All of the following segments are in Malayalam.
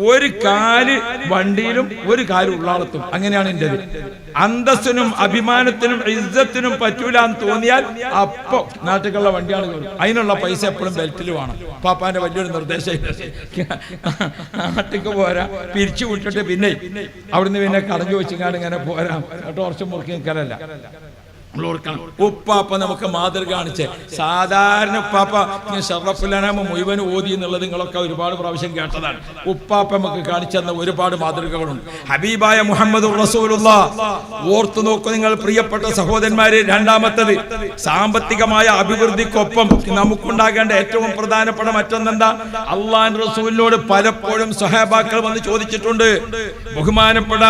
ഒരു കാല് വണ്ടിയിലും ഒരു കാല് ഉള്ളാളത്തും. അങ്ങനെയാണ് എൻ്റെ അന്തസ്സിനും അഭിമാനത്തിനും ഇസ്സത്തിനും പറ്റൂല എന്ന് തോന്നിയാൽ അപ്പൊ നാട്ടിലുള്ള വണ്ടിയാണ് കയറും. അതിനുള്ള പൈസ എപ്പോഴും ബെൽറ്റിൽ വേണം. പാപ്പാന്റെ വലിയൊരു നിർദ്ദേശം. നാട്ടിക്ക് പോരാ, പിരിച്ചു വിട്ടിട്ട് പിന്നെ അവിടുന്ന് പിന്നെ കടഞ്ഞു വെച്ചിങ്ങാണ്ട് ഇങ്ങനെ പോരാ, ടോർച്ച് മുറുക്കി നിൽക്കലല്ല. ഉപ്പാപ്പ നമുക്ക് മാതൃക കാണിച്ച്. സാധാരണ ഉപ്പാപ്പ ഷറഫുൽ മുഴുവൻ ഓതി എന്നുള്ളത് നിങ്ങളൊക്കെ ഒരുപാട് പ്രാവശ്യം കേട്ടതാണ്. ഉപ്പാപ്പ നമുക്ക് കാണിച്ചെന്ന ഒരുപാട് മാതൃകകളുണ്ട്. ഹബീബായ മുഹമ്മദ് റസൂലുള്ളാഹ് ഓർത്തു നോക്കൂ നിങ്ങൾ പ്രിയപ്പെട്ട സഹോദരന്മാരെ. രണ്ടാമത്തത്, സാമ്പത്തികമായ അഭിവൃദ്ധിക്കൊപ്പം നമുക്കുണ്ടാകേണ്ട ഏറ്റവും പ്രധാനപ്പെട്ട മറ്റൊന്നെന്താ? അള്ളാഹു റസൂലിനോട് പലപ്പോഴും സ്വഹാബാക്കൾ വന്ന് ചോദിച്ചിട്ടുണ്ട്. ബഹുമാനപ്പെട്ട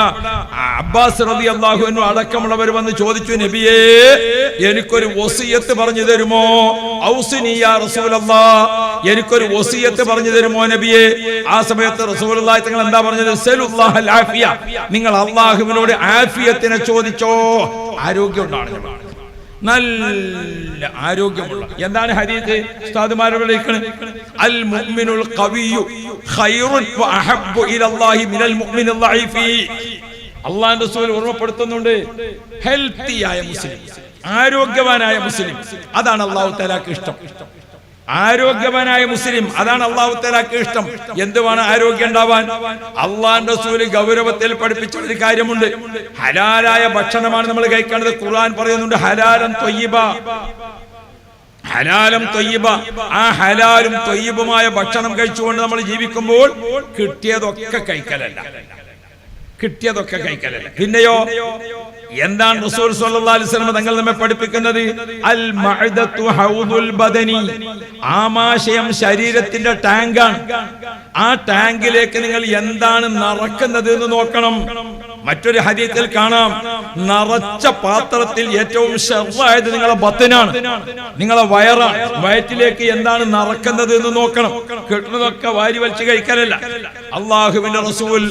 അബ്ബാസ് റളിയല്ലാഹു അൻഹു അടക്കമുള്ളവർ വന്ന് ചോദിച്ചു, നബിയേ എനിക്കൊരു വസിയത്ത് പറഞ്ഞു തരുമോ? ഔസിനി യാ റസൂലല്ലാഹ്, എനിക്കൊരു വസിയത്ത് പറഞ്ഞു തരുമോ നബിയേ? ആ സമയത്ത് റസൂലുള്ളാഹി തങ്ങൾ എന്താ പറഞ്ഞത്? സലുല്ലാഹൽ ആഫിയ, നിങ്ങൾ അല്ലാഹുവിനോട് ആഫിയത്തിനെ ചോദിച്ചോ. ആരോഗ്യം ഉണ്ടാകണം, നല്ല ആരോഗ്യമുള്ള. എന്താണ് ഹദീസ് ഉസ്താദുമാരെ വിളിക്കുന്നത്? അൽ മുഅ്മിനുൽ ഖവിയ്യു ഖൈറുൻ വ അഹബ്ബു ഇലല്ലാഹി മിനൽ മുഅ്മിനിൽ ളഈഫി. അല്ലാഹുവിന്റെ റസൂൽ ഓർമ്മപ്പെടുത്തുന്നുണ്ട്, ഹെൽത്തിയായ മുസ്ലിം, ആരോഗ്യവാനായ മുസ്ലിം, അതാണ് അല്ലാഹു തആലക്ക് ഇഷ്ടം. ആരോഗ്യവാനായ മുസ്ലിം, അതാണ് അല്ലാഹു തആലക്ക് ഇഷ്ടം. എന്തുവാണ് ആരോഗ്യം ഉണ്ടാവാൻ? അല്ലാഹുവിന്റെ റസൂൽ ഗൗരവത്തിൽ പഠിപ്പിച്ച ഒരു കാര്യമുണ്ട്. ഹലാലായ ഭക്ഷണമാണ് നമ്മൾ കഴിക്കേണ്ടത്. ഖുർആൻ പറയുന്നുണ്ട് ഹലാലൻ ത്വയ്യിബ, ഹലാലും ത്വയ്യിബ. ആ ഹലാലും ത്വയ്യിബുമായ ഭക്ഷണം കഴിച്ചുകൊണ്ട് നമ്മൾ ജീവിക്കുമ്പോൾ കിട്ടിയതൊക്കെ കഴിക്കലല്ല, കിട്ടിയതൊക്കെ കഴിക്കലല്ല. പിന്നെയോ എന്താണ് റസൂൽ സ്വല്ലല്ലാഹു അലൈഹി വസല്ലം തങ്ങൾ നമ്മെ പഠിപ്പിക്കുന്നത്? അൽ മഅദതു ഹൗദുൽ ബദനി, ആമാശയം ശരീരത്തിന്റെ ടാങ്കാണ്. ആ ടാങ്കിലേക്ക് നിങ്ങൾ എന്താണ് നിറക്കുന്നത് എന്ന് നോക്കണം. മറ്റൊരു ഹദീസിൽ കാണാം, നിറച്ച പാത്രത്തിൽ ഏറ്റവും ശർറായത് നിങ്ങളെ ബത്തനാണ്, നിങ്ങളെ വയറാണ്. വയറ്റിലേക്ക് എന്താണ് നിറക്കുന്നത് എന്ന് നോക്കണം. കിട്ടുന്നതൊക്കെ വാരി വലിച്ച് കഴിക്കാനല്ല. അല്ലാഹുവിന്റെ റസൂൽ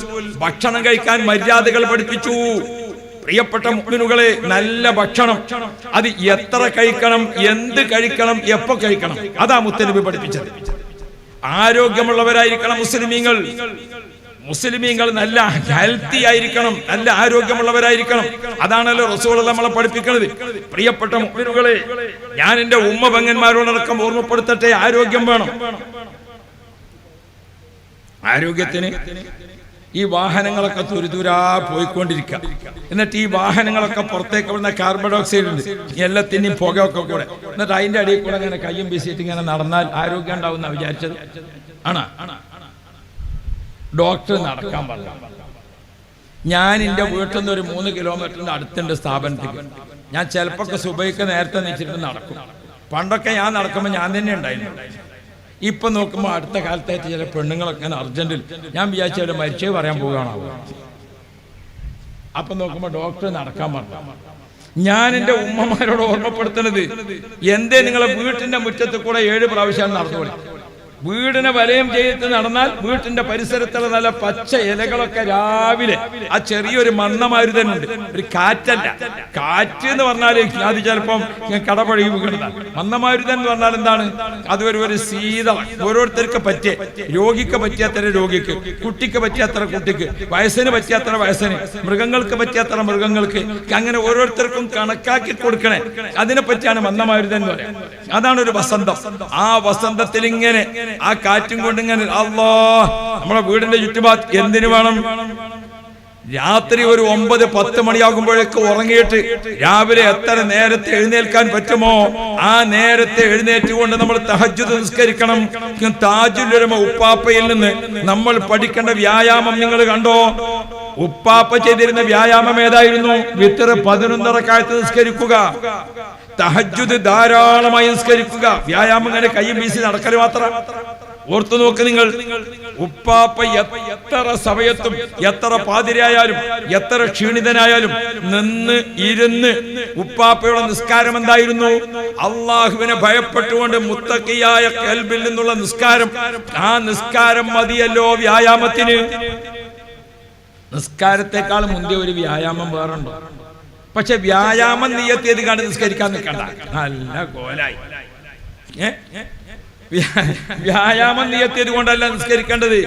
ഭക്ഷണം കഴിക്കാൻ മര്യാദകൾ പഠിപ്പിച്ചു. പ്രിയപ്പെട്ട മുഅ്മിനുകളെ, നല്ല ഭക്ഷണം അത് എത്ര കഴിക്കണം, എന്ത് കഴിക്കണം, എപ്പോ കഴിക്കണം, അതാ മുത്തനബി പഠിപ്പിച്ചത്. ആരോഗ്യമുള്ളവരായിരിക്കണം മുസ്ലിമീങ്ങൾ. മുസ്ലിമീങ്ങൾ നല്ല ഹെൽത്തി ആയിരിക്കണം, നല്ല ആരോഗ്യമുള്ളവരായിരിക്കണം. അതാണല്ലോ റസൂലുള്ളാഹി നമ്മളെ പഠിപ്പിക്കുന്നത്. പ്രിയപ്പെട്ട മുഅ്മിനുകളെ, ഞാൻ എന്റെ ഉമ്മ പെങ്ങന്മാരോടക്കം ഓർമ്മപ്പെടുത്തട്ടെ, ആരോഗ്യം വേണം. ആരോഗ്യത്തിന് ഈ വാഹനങ്ങളൊക്കെ തുരുതുരാ പോയിക്കൊണ്ടിരിക്കുക. എന്നിട്ട് ഈ വാഹനങ്ങളൊക്കെ പുറത്തേക്ക് വരുന്ന കാർബൺ ഡൈ ഓക്സൈഡ് ഉണ്ട്, എല്ലാത്തിൻ്റെയും പുകയൊക്കെ കൂടെ. എന്നിട്ട് അതിന്റെ അടിയിൽ കൂടെ ഇങ്ങനെ കയ്യും വീശിയിട്ട് ഇങ്ങനെ നടന്നാൽ ആരോഗ്യം ഉണ്ടാവും എന്നാ വിചാരിച്ചത്? ആണോ? ഡോക്ടർ നടക്കാൻ പറഞ്ഞു. ഞാൻ എൻ്റെ വീട്ടിൽ നിന്ന് ഒരു 3 കിലോമീറ്ററിന്റെ അടുത്തുണ്ട് സ്ഥാപനത്തിക്ക്. ഞാൻ ചിലപ്പോൾ സുബൈക്ക് നേരത്തെ നീച്ചിട്ട് നടക്കും. പണ്ടൊക്കെ ഞാൻ നടക്കുമ്പോൾ ഞാൻ തന്നെ ഉണ്ടായിരുന്നു. ഇപ്പൊ നോക്കുമ്പോൾ അടുത്ത കാലത്തായിട്ട് ചില പെണ്ണുങ്ങളൊക്കെ അർജന്റിൽ, ഞാൻ വിചാരിച്ച മരിച്ചേ പറയാൻ പോവുകയാണാവുക. അപ്പൊ നോക്കുമ്പോ ഡോക്ടർ നടക്കാൻ പറഞ്ഞു. ഞാൻ എന്റെ ഉമ്മമാരോട് ഓർമ്മപ്പെടുത്തുന്നത്, എന്തേ നിങ്ങളെ വീട്ടിന്റെ മുറ്റത്ത് കൂടെ 7 പ്രാവശ്യം നടന്നുപോയി. വീടിനെ വലയം ചെയ്തിട്ട് നടന്നാൽ വീട്ടിന്റെ പരിസരത്തുള്ള നല്ല പച്ച ഇലകളൊക്കെ രാവിലെ, ആ ചെറിയൊരു മന്ദമാരുതനുണ്ട്, ഒരു കാറ്റല്ല. കാറ്റ് എന്ന് പറഞ്ഞാൽ അത് ചിലപ്പം കടപഴകി വീണതാണ്. മന്ദമാരുതൻ എന്ന് പറഞ്ഞാൽ എന്താണ്? അത് ഒരു ശീതള, ഓരോരുത്തർക്ക് പറ്റിയ, രോഗിക്ക് പറ്റിയത്ര രോഗിക്ക്, കുട്ടിക്ക് പറ്റിയത്ര കുട്ടിക്ക്, വയസ്സിന് പറ്റിയത്ര വയസ്സിന്, മൃഗങ്ങൾക്ക് പറ്റിയത്ര മൃഗങ്ങൾക്ക്, അങ്ങനെ ഓരോരുത്തർക്കും കണക്കാക്കി കൊടുക്കണേ. അതിനെ പറ്റിയാണ് മന്ദമാരുതൻ എന്ന് പറയാം. അതാണ് ഒരു വസന്തം. ആ വസന്തത്തിൽ ഇങ്ങനെ ആ കാറ്റും കൊണ്ട് ഇങ്ങനെ അല്ലാഹ് നമ്മുടെ വീടിന്റെ ചുറ്റുപാട് എന്തിനു വേണം? രാത്രി ഒരു 9-10 മണിയാകുമ്പോഴേക്ക് ഉറങ്ങിയിട്ട് രാവിലെ എത്ര നേരത്തെ എഴുന്നേൽക്കാൻ പറ്റുമോ ആ നേരത്തെ എഴുന്നേറ്റുകൊണ്ട് നമ്മൾ തഹജ്ജുദ് നിസ്കരിക്കണം. താജുൽ ഉലമ ഉപ്പാപ്പയിൽ നിന്ന് നമ്മൾ പഠിക്കേണ്ട വ്യായാമം നിങ്ങൾ കണ്ടോ? ഉപ്പാപ്പ ചെയ്തിരുന്ന വ്യായാമം ഏതായിരുന്നു? വിത്തർ 11 റക്അത്ത് നിസ്കരിക്കുക, തഹജ്ജുദ് ധാരാളമായി നിസ്കരിക്കുക. വ്യായാമം ഇങ്ങനെ കയ്യും വീശി നടക്കൽ മാത്രം. ഓർത്തു നോക്ക് നിങ്ങൾ, ഉപ്പാപ്പ എത്ര സമയത്തും, എത്ര പാതിരായാലും, എത്ര ക്ഷീണിതനായാലും നിന്ന് ഇരുന്ന് ഉപ്പാപ്പയുടെ നിസ്കാരം എന്തായിരുന്നു? അള്ളാഹുവിനെ ഭയപ്പെട്ടുകൊണ്ട് മുത്തഖിയായ ഖൽബിൽ നിന്നുള്ള നിസ്കാരം. ആ നിസ്കാരം മതിയല്ലോ വ്യായാമത്തിന്. നിസ്കാരത്തെക്കാൾ മുന്തിയ ഒരു വ്യായാമം വേറുണ്ടോ? പക്ഷെ വ്യായാമം നിയത്തിയത് കണ്ട് നിസ്കരിക്കാൻ നിൽക്കണ്ട, നല്ല കോലായി. വ്യായാമം നിയത്തിയത് കൊണ്ടല്ല നിസ്കരിക്കേണ്ടത്.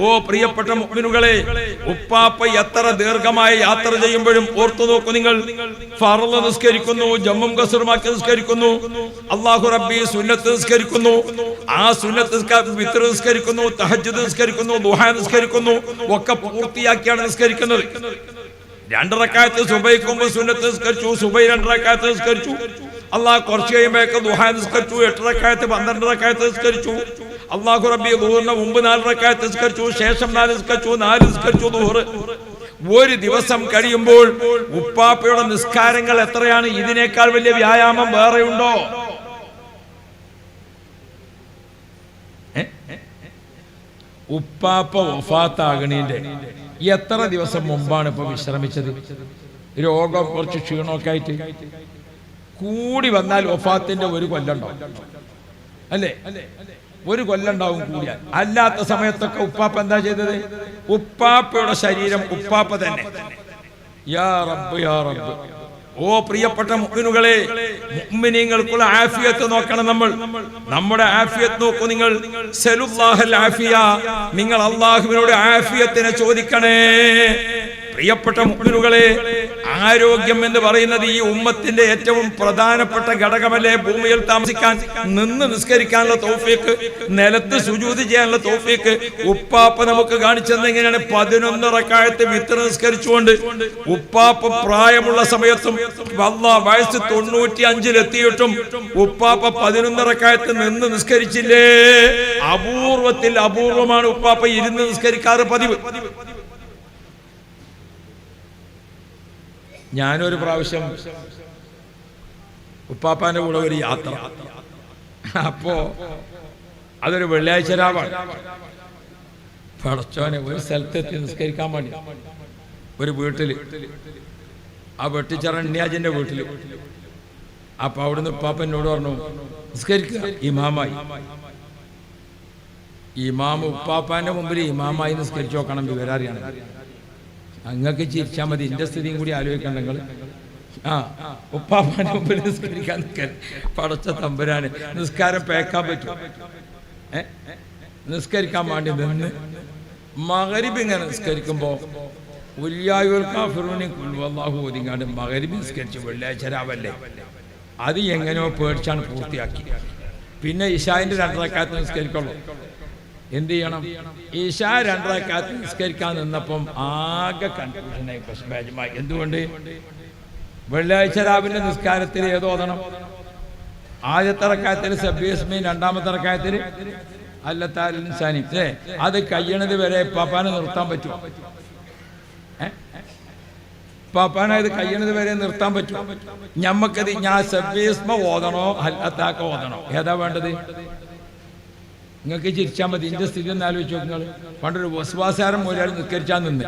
ഓ പ്രിയപ്പെട്ട മുഅ്മിനുകളെ, ഉപ്പാപ്പ എത്ര ദീർഘമായ യാത്ര ചെയ്യുമ്പോഴും ഓർത്തു നോക്കൂ നിങ്ങൾ. ഫർള് നിസ്കരിക്കുന്നു, ജമ്മും കസറുമാക്കി നിസ്കരിക്കുന്നു, അല്ലാഹു റബ്ബി സുന്നത്ത് നിസ്കരിക്കുന്നു, ആ സുന്നത്ത് വിത്ർ നിസ്കരിക്കുന്നു, തഹജ്ജുദ് നിസ്കരിക്കുന്നു, ദുഹാ നിസ്കരിക്കുന്നു, ഒക്കെ പൂർത്തിയാക്കിയാണ് നിസ്കരിക്കുന്നത്. 2 റക്അത്ത് സുബൈക്ക് മുമ്പ് സുന്നത്ത് നിസ്കരിച്ചു, സുബൈ 2 റക്അത്ത് നിസ്കരിച്ചു. അള്ളാഹ് കുറച്ച് കഴിയുമ്പോഴേക്ക് ദുഹാ നിസ്കരിച്ചു, 8 റക്അത്ത് 12 റക്അത്ത് നിസ്കരിച്ചു. അല്ലാഹു റബ്ബി ദുഹറിന് മുമ്പ് 4 റക്അത്ത് നിസ്കരിച്ചു, ശേഷം 4 നിസ്കരിച്ചു, 4 നിസ്കരിച്ചു ദുഹർ. ഒരു ദിവസം കഴിയുമ്പോൾ ഉപ്പാപ്പയുടെ നിസ്കാരങ്ങൾ എത്രയാണ്? ഇതിനേക്കാൾ വലിയ വ്യായാമം വേറെ ഉണ്ടോ? ഉപ്പാപ്പ വഫാത്താകണീന്റെ എത്ര ദിവസം മുമ്പാണ് ഇപ്പൊ വിശ്രമിച്ചത്? രോഗം കുറച്ച് ക്ഷീണമൊക്കെ ആയിട്ട് കൂടി വന്നാൽ വഫാത്തിന്റെ 1 കൊല്ലം ഉണ്ടാവും, അല്ലേ? 1 കൊല്ലം ഉണ്ടാവും കൂടിയാൽ. അല്ലാത്ത സമയത്തൊക്കെ ഉപ്പാപ്പ എന്താ ചെയ്തത്? ഉപ്പാപ്പയുടെ ശരീരം ഉപ്പാപ്പ തന്നെ. യാ റബ്ബ് യാ റബ്ബ്. ഓ പ്രിയപ്പെട്ട മുഅ്മിനുകളെ, മുഅ്മിനീങ്ങൾക്കുള്ള ആഫിയത്ത് നോക്കണം നമ്മൾ. നമ്മുടെ ആഫിയത്ത് നോക്കൂ നിങ്ങൾ. സലുല്ലാഹൽ ആഫിയ, നിങ്ങൾ അല്ലാഹുവിനോട് ആഫിയത്തിനെ ചോദിക്കണേ. പ്രിയപ്പെട്ട മുഅ്മിനുകളെ, ആരോഗ്യം എന്ന് പറയുന്നത് ഈ ഉമ്മത്തിന്റെ ഏറ്റവും പ്രധാനപ്പെട്ട ഘടകമല്ലേ? ഭൂമിയിൽ താമസിക്കാൻ, നിന്ന് നിസ്കരിക്കാനുള്ള തൗഫീഖ്, നിലത്ത് സുജൂദ് ചെയ്യാനുള്ള തൗഫീഖ് ഉപ്പാപ്പ നമുക്ക് കാണിച്ചത് എങ്ങനെയാണ്? 11 റക്അത്ത് വിത്ർ നിസ്കരിച്ചുകൊണ്ട്. ഉപ്പാപ്പ പ്രായമുള്ള സമയത്തും വയസ്സ് 95 എത്തിയിട്ടും ഉപ്പാപ്പ 11 റക്അത്ത് നിന്ന് നിസ്കരിച്ചില്ലേ? അപൂർവത്തിൽ അപൂർവമാണ് ഉപ്പാപ്പ ഇരുന്ന് നിസ്കരിക്കാറ് പതിവ്. ഞാനൊരു പ്രാവശ്യം ഉപ്പാപ്പാന്റെ കൂടെ ഒരു യാത്ര, അപ്പോ അതൊരു വെള്ളിയാഴ്ച രാവാണ്. പടച്ചോനെ, ഒരു സ്ഥലത്തെത്തി നിസ്കരിക്കാൻ വേണ്ടി ഒരു വീട്ടില്, ആ വെട്ടിച്ചറ എണ്ണിയാജിന്റെ വീട്ടില്. അപ്പൊ അവിടുന്ന് ഉപ്പാപ്പ എന്നോട് പറഞ്ഞു, നിസ്കരിക്കുക. ഇമാമായി, ഇമാമ് ഉപ്പാപ്പാന്റെ മുമ്പിൽ ഇമാമായി നിസ്കരിച്ചു നോക്കണം, വിവരറിയാണ്. അങ്ങക്ക് ചിരിച്ചാൽ മതി, എന്റെ സ്ഥിതിയും കൂടി ആലോചിക്കണം നിങ്ങൾ. ഉപ്പാപ്പാന്റെ മുമ്പിൽ നിസ്കരിക്കാൻ നിൽക്കാൻ പടച്ച തമ്പുരാന് നിസ്കാരം പേക്കാൻ പറ്റും? നിസ്കരിക്കാൻ വേണ്ടി നിന്ന് മഗ്‌രിബ് ഇങ്ങനെ നിസ്കരിക്കുമ്പോ അല്ലാഹു ഓതിങ്ങാണ്ട് മഗ്‌രിബ് നിസ്കരിച്ചു. വെള്ളിയാഴ്ച രാവല്ലേ, അത് എങ്ങനെയോ പേടിച്ചാണ് പൂർത്തിയാക്കി. പിന്നെ ഇശാന്റെ 2 റക്അത്ത് നിസ്കരിക്കുള്ളൂ. എന്ത് ചെയ്യണം? ഇശാ 2 റക്അത്ത് നിസ്കരിക്കാൻ നിന്നപ്പം ആകെ കൺഫ്യൂഷനായി, പ്രശ്നമായി. എന്തുകൊണ്ട്? വെള്ളിയാഴ്ച രാവിലെ നിസ്കാരത്തിൽ ഏത് ഓതണം? ആദ്യത്തെ റക്അത്തിൽ സബ്ബിഹ്, രണ്ടാമത്തെ റക്അത്തിൽ അല്ലത്താൽ ഇൻസാനി. അത് കഴിയണത് വരെ പാപ്പാനെ നിർത്താൻ പറ്റുമോ? പാപ്പാനെ ഇത് കഴിയണത് വരെ നിർത്താൻ പറ്റുമോ? ഞമ്മക്കത് ഞാൻ സബ്ബിഹ് ഓതണോ അല്ലത്താക്ക ഓതണോ? ഏതാ വേണ്ടത്? നിങ്ങൾക്ക് ചിരിച്ചാൽ മതി, എന്റെ സ്ഥിതി ഒന്ന് ആലോചിച്ച് നോക്കുക. പണ്ടൊരു വസ്വാസാരം ഒരാൾ നിസ്കരിച്ചാൽ നിന്ന്,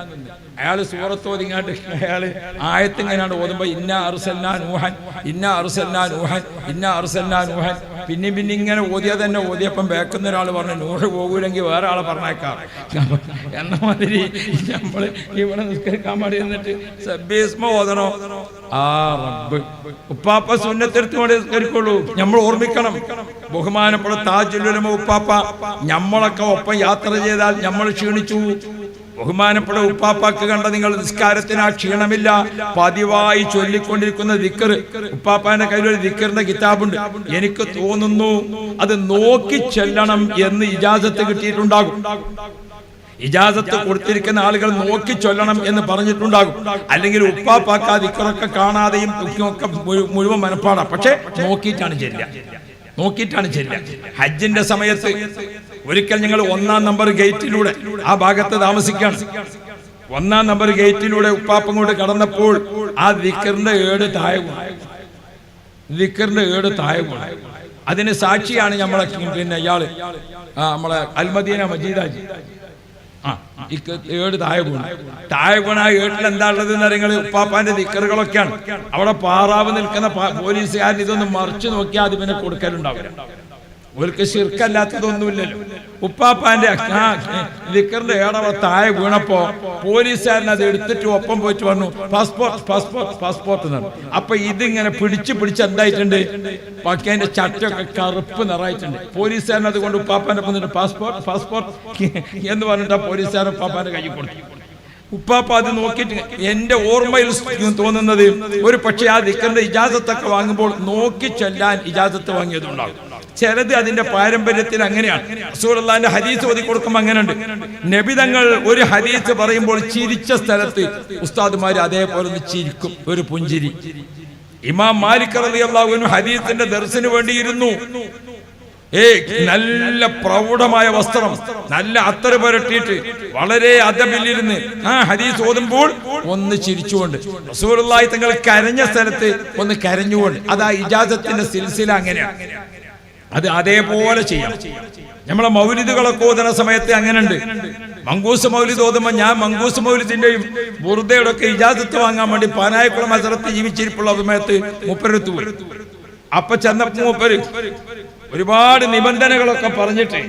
അയാൾ സൂറത്ത് ഓതിങ്ങാണ്ട് അയാള് ആയത്തിങ്ങനെയാണ് ഓതുമ്പോ ഇന്നാ അർസൽനാ നൂഹൻ, ഇന്നാ അർസൽനാ നൂഹൻ, ഇന്നാ അർസൽനാ നൂഹൻ. പിന്നെ ഇങ്ങനെ ഓതിയാൽ തന്നെ ഓതിയപ്പം ബാക്കുന്ന ഒരാൾ പറഞ്ഞു, നൂഹ് പോകൂലെങ്കിൽ വേറെ ആളെ പറഞ്ഞേക്കാം എന്ന മാതിരി നമ്മള് ഇവിടെ നിസ്കരിക്കാൻ വേണ്ടി എന്നിട്ട് സബ്ബിഹ് ഓതണോ? ആ റബ്ബ്, ഉപ്പാപ്പ സുന്നത്തെടുത്തുകൊണ്ട് നിസ്കരിക്കുള്ളൂ. നമ്മൾ ഓർമ്മിക്കണം, ബഹുമാനപ്പെട്ട താജുൽ ഉലമ ഉപ്പാപ്പ നമ്മളൊക്കെ ഒപ്പം യാത്ര ചെയ്താൽ നമ്മൾ ക്ഷീണിച്ചു. ബഹുമാനപ്പെട്ട ഉപ്പാപ്പാക്ക് കണ്ട നിങ്ങൾ നിസ്കാരത്തിന് ആ ക്ഷീണമില്ല. പതിവായി ചൊല്ലിക്കൊണ്ടിരിക്കുന്ന ദിക്ർ, ഉപ്പാപ്പാന്റെ കയ്യിൽ ഒരു ദിക്റിന്റെ കിതാബുണ്ട്. എനിക്ക് തോന്നുന്നു അത് നോക്കി ചെല്ലണം എന്ന് ഇജാസത്ത് കിട്ടിയിട്ടുണ്ടാകും. ഇജാസത്ത് കൊടുത്തിരിക്കുന്ന ആളുകൾ നോക്കി ചൊല്ലണം എന്ന് പറഞ്ഞിട്ടുണ്ടാകും. അല്ലെങ്കിൽ ഉപ്പാപ്പാക്ക് ആ ദിക്റൊക്കെ കാണാതെയും ഒക്കെ മുഴുവൻ മനപ്പാടാം. പക്ഷെ നോക്കിയിട്ടാണ് ചെല്ലുക. ഹജ്ജിന്റെ സമയത്ത് ഒരിക്കൽ ഞങ്ങൾ 1-ാം നമ്പർ ഗേറ്റിലൂടെ ആ ഭാഗത്ത് താമസിക്കാണ്. 1-ാം നമ്പർ ഗേറ്റിലൂടെ ഉപ്പാപ്പ കൊണ്ട് കടന്നപ്പോൾ ആ ദിക്റിന്റെ ഏട് താഴെ വീണു. അതിന് സാക്ഷിയാണ് നമ്മളെ പിന്നെ ഇയാള് നമ്മളെ അൽമദീന മജീദാജി. ഏട് താഴെ വീണ ഏട്ടിൽ എന്താ ഉള്ളത് എന്നറിയ ഉപ്പാപ്പാന്റെ ദിക്റുകളൊക്കെയാണ്. അവിടെ പാറാവ് നിൽക്കുന്ന പോലീസുകാരൻ ഇതൊന്ന് മറിച്ചു നോക്കിയാൽ അത് പിന്നെ കൊടുക്കലുണ്ടാവില്ല. ഓർക്ക് ശിർക്കല്ലാത്തതൊന്നുമില്ലല്ലോ. ഉപ്പാപ്പാന്റെ ദിക്റിന്റെ ഏടവ താഴെ വീണപ്പോ പോലീസുകാരൻ അത് എടുത്തിട്ട് ഒപ്പം പോയിട്ട് പറഞ്ഞു പാസ്പോർട്ട് പാസ്പോർട്ട് പാസ്പോർട്ട് എന്നാണ്. അപ്പൊ ഇതിങ്ങനെ പിടിച്ച് എന്തായിട്ടുണ്ട്, ബാക്കി അതിന്റെ ചട്ടൊക്കെ കറുപ്പ് നിറയിട്ടുണ്ട്. പോലീസുകാരൻ അതുകൊണ്ട് ഉപ്പാപ്പാന്റെ ഒപ്പം പാസ്പോർട്ട് പാസ്പോർട്ട് എന്ന് പറഞ്ഞിട്ട് ആ പോലീസുകാരൻ ഉപ്പാപ്പാന്റെ കൈ കൊടുത്തു. ഉപ്പാപ്പ അത് നോക്കിയിട്ട് എന്റെ ഓർമ്മയിൽ തോന്നുന്നത് ഒരു പക്ഷേ ആ ദിക്റിന്റെ ഇജാസത്തൊക്കെ വാങ്ങുമ്പോൾ നോക്കി ചൊല്ലാൻ ഇജാസത്ത് വാങ്ങിയതുണ്ടാകും. ചിലത് അതിന്റെ പാരമ്പര്യത്തിൽ അങ്ങനെയാണ്. റസൂലുള്ളാഹിന്റെ ഹദീസ് ഓതി കൊടുക്കുമ്പോൾ അങ്ങനെയുണ്ട്. നബി തങ്ങൾ ഒരു ഹദീസ് പറയുമ്പോൾ ചിരിച്ച സ്ഥലത്ത് ഉസ്താദുമാർ അതേപോലെ ഒന്ന് ചിരിക്കും, ഒരു പുഞ്ചിരി. ഇമാം മാലിക് റളിയല്ലാഹു അൻഹു ഹദീസിന്റെ ദർസിന് വേണ്ടിയിരുന്നു. നല്ല പ്രൗഢമായ വസ്ത്രം, നല്ല അത്തറ് പുരട്ടിയിട്ട് വളരെ അദബിലിരുന്ന് ആ ഹദീസ് ഓതുമ്പോൾ ഒന്ന് ചിരിച്ചുകൊണ്ട്, റസൂലുള്ളാഹി തങ്ങൾ കരഞ്ഞ സ്ഥലത്ത് ഒന്ന് കരഞ്ഞുകൊണ്ട്. അതാ ഇജാസത്തിന്റെ സിൽസില അങ്ങനെയാണ്. അത് അതേപോലെ ചെയ്യാം. നമ്മളെ മൗലിദുകളൊക്കെ ഓതുന്ന സമയത്ത് അങ്ങനെയുണ്ട്. മങ്കൂസ് മൗലിദ് ഓതുമ്പോൾ ഞാൻ മങ്കൂസ് മൗലിദിന്റെയും ബുർദയുടെ ഒക്കെ ഇജാസത്ത് വാങ്ങാൻ വേണ്ടി പാനായക്കുളം മസറത്ത് ജീവിച്ചിരിപ്പുള്ള സമയത്ത് മൂപ്പരെടുത്തു പോയി. അപ്പൊ ചെന്നപ്പോ മൂപ്പര് ഒരുപാട് നിബന്ധനകളൊക്കെ പറഞ്ഞിട്ട്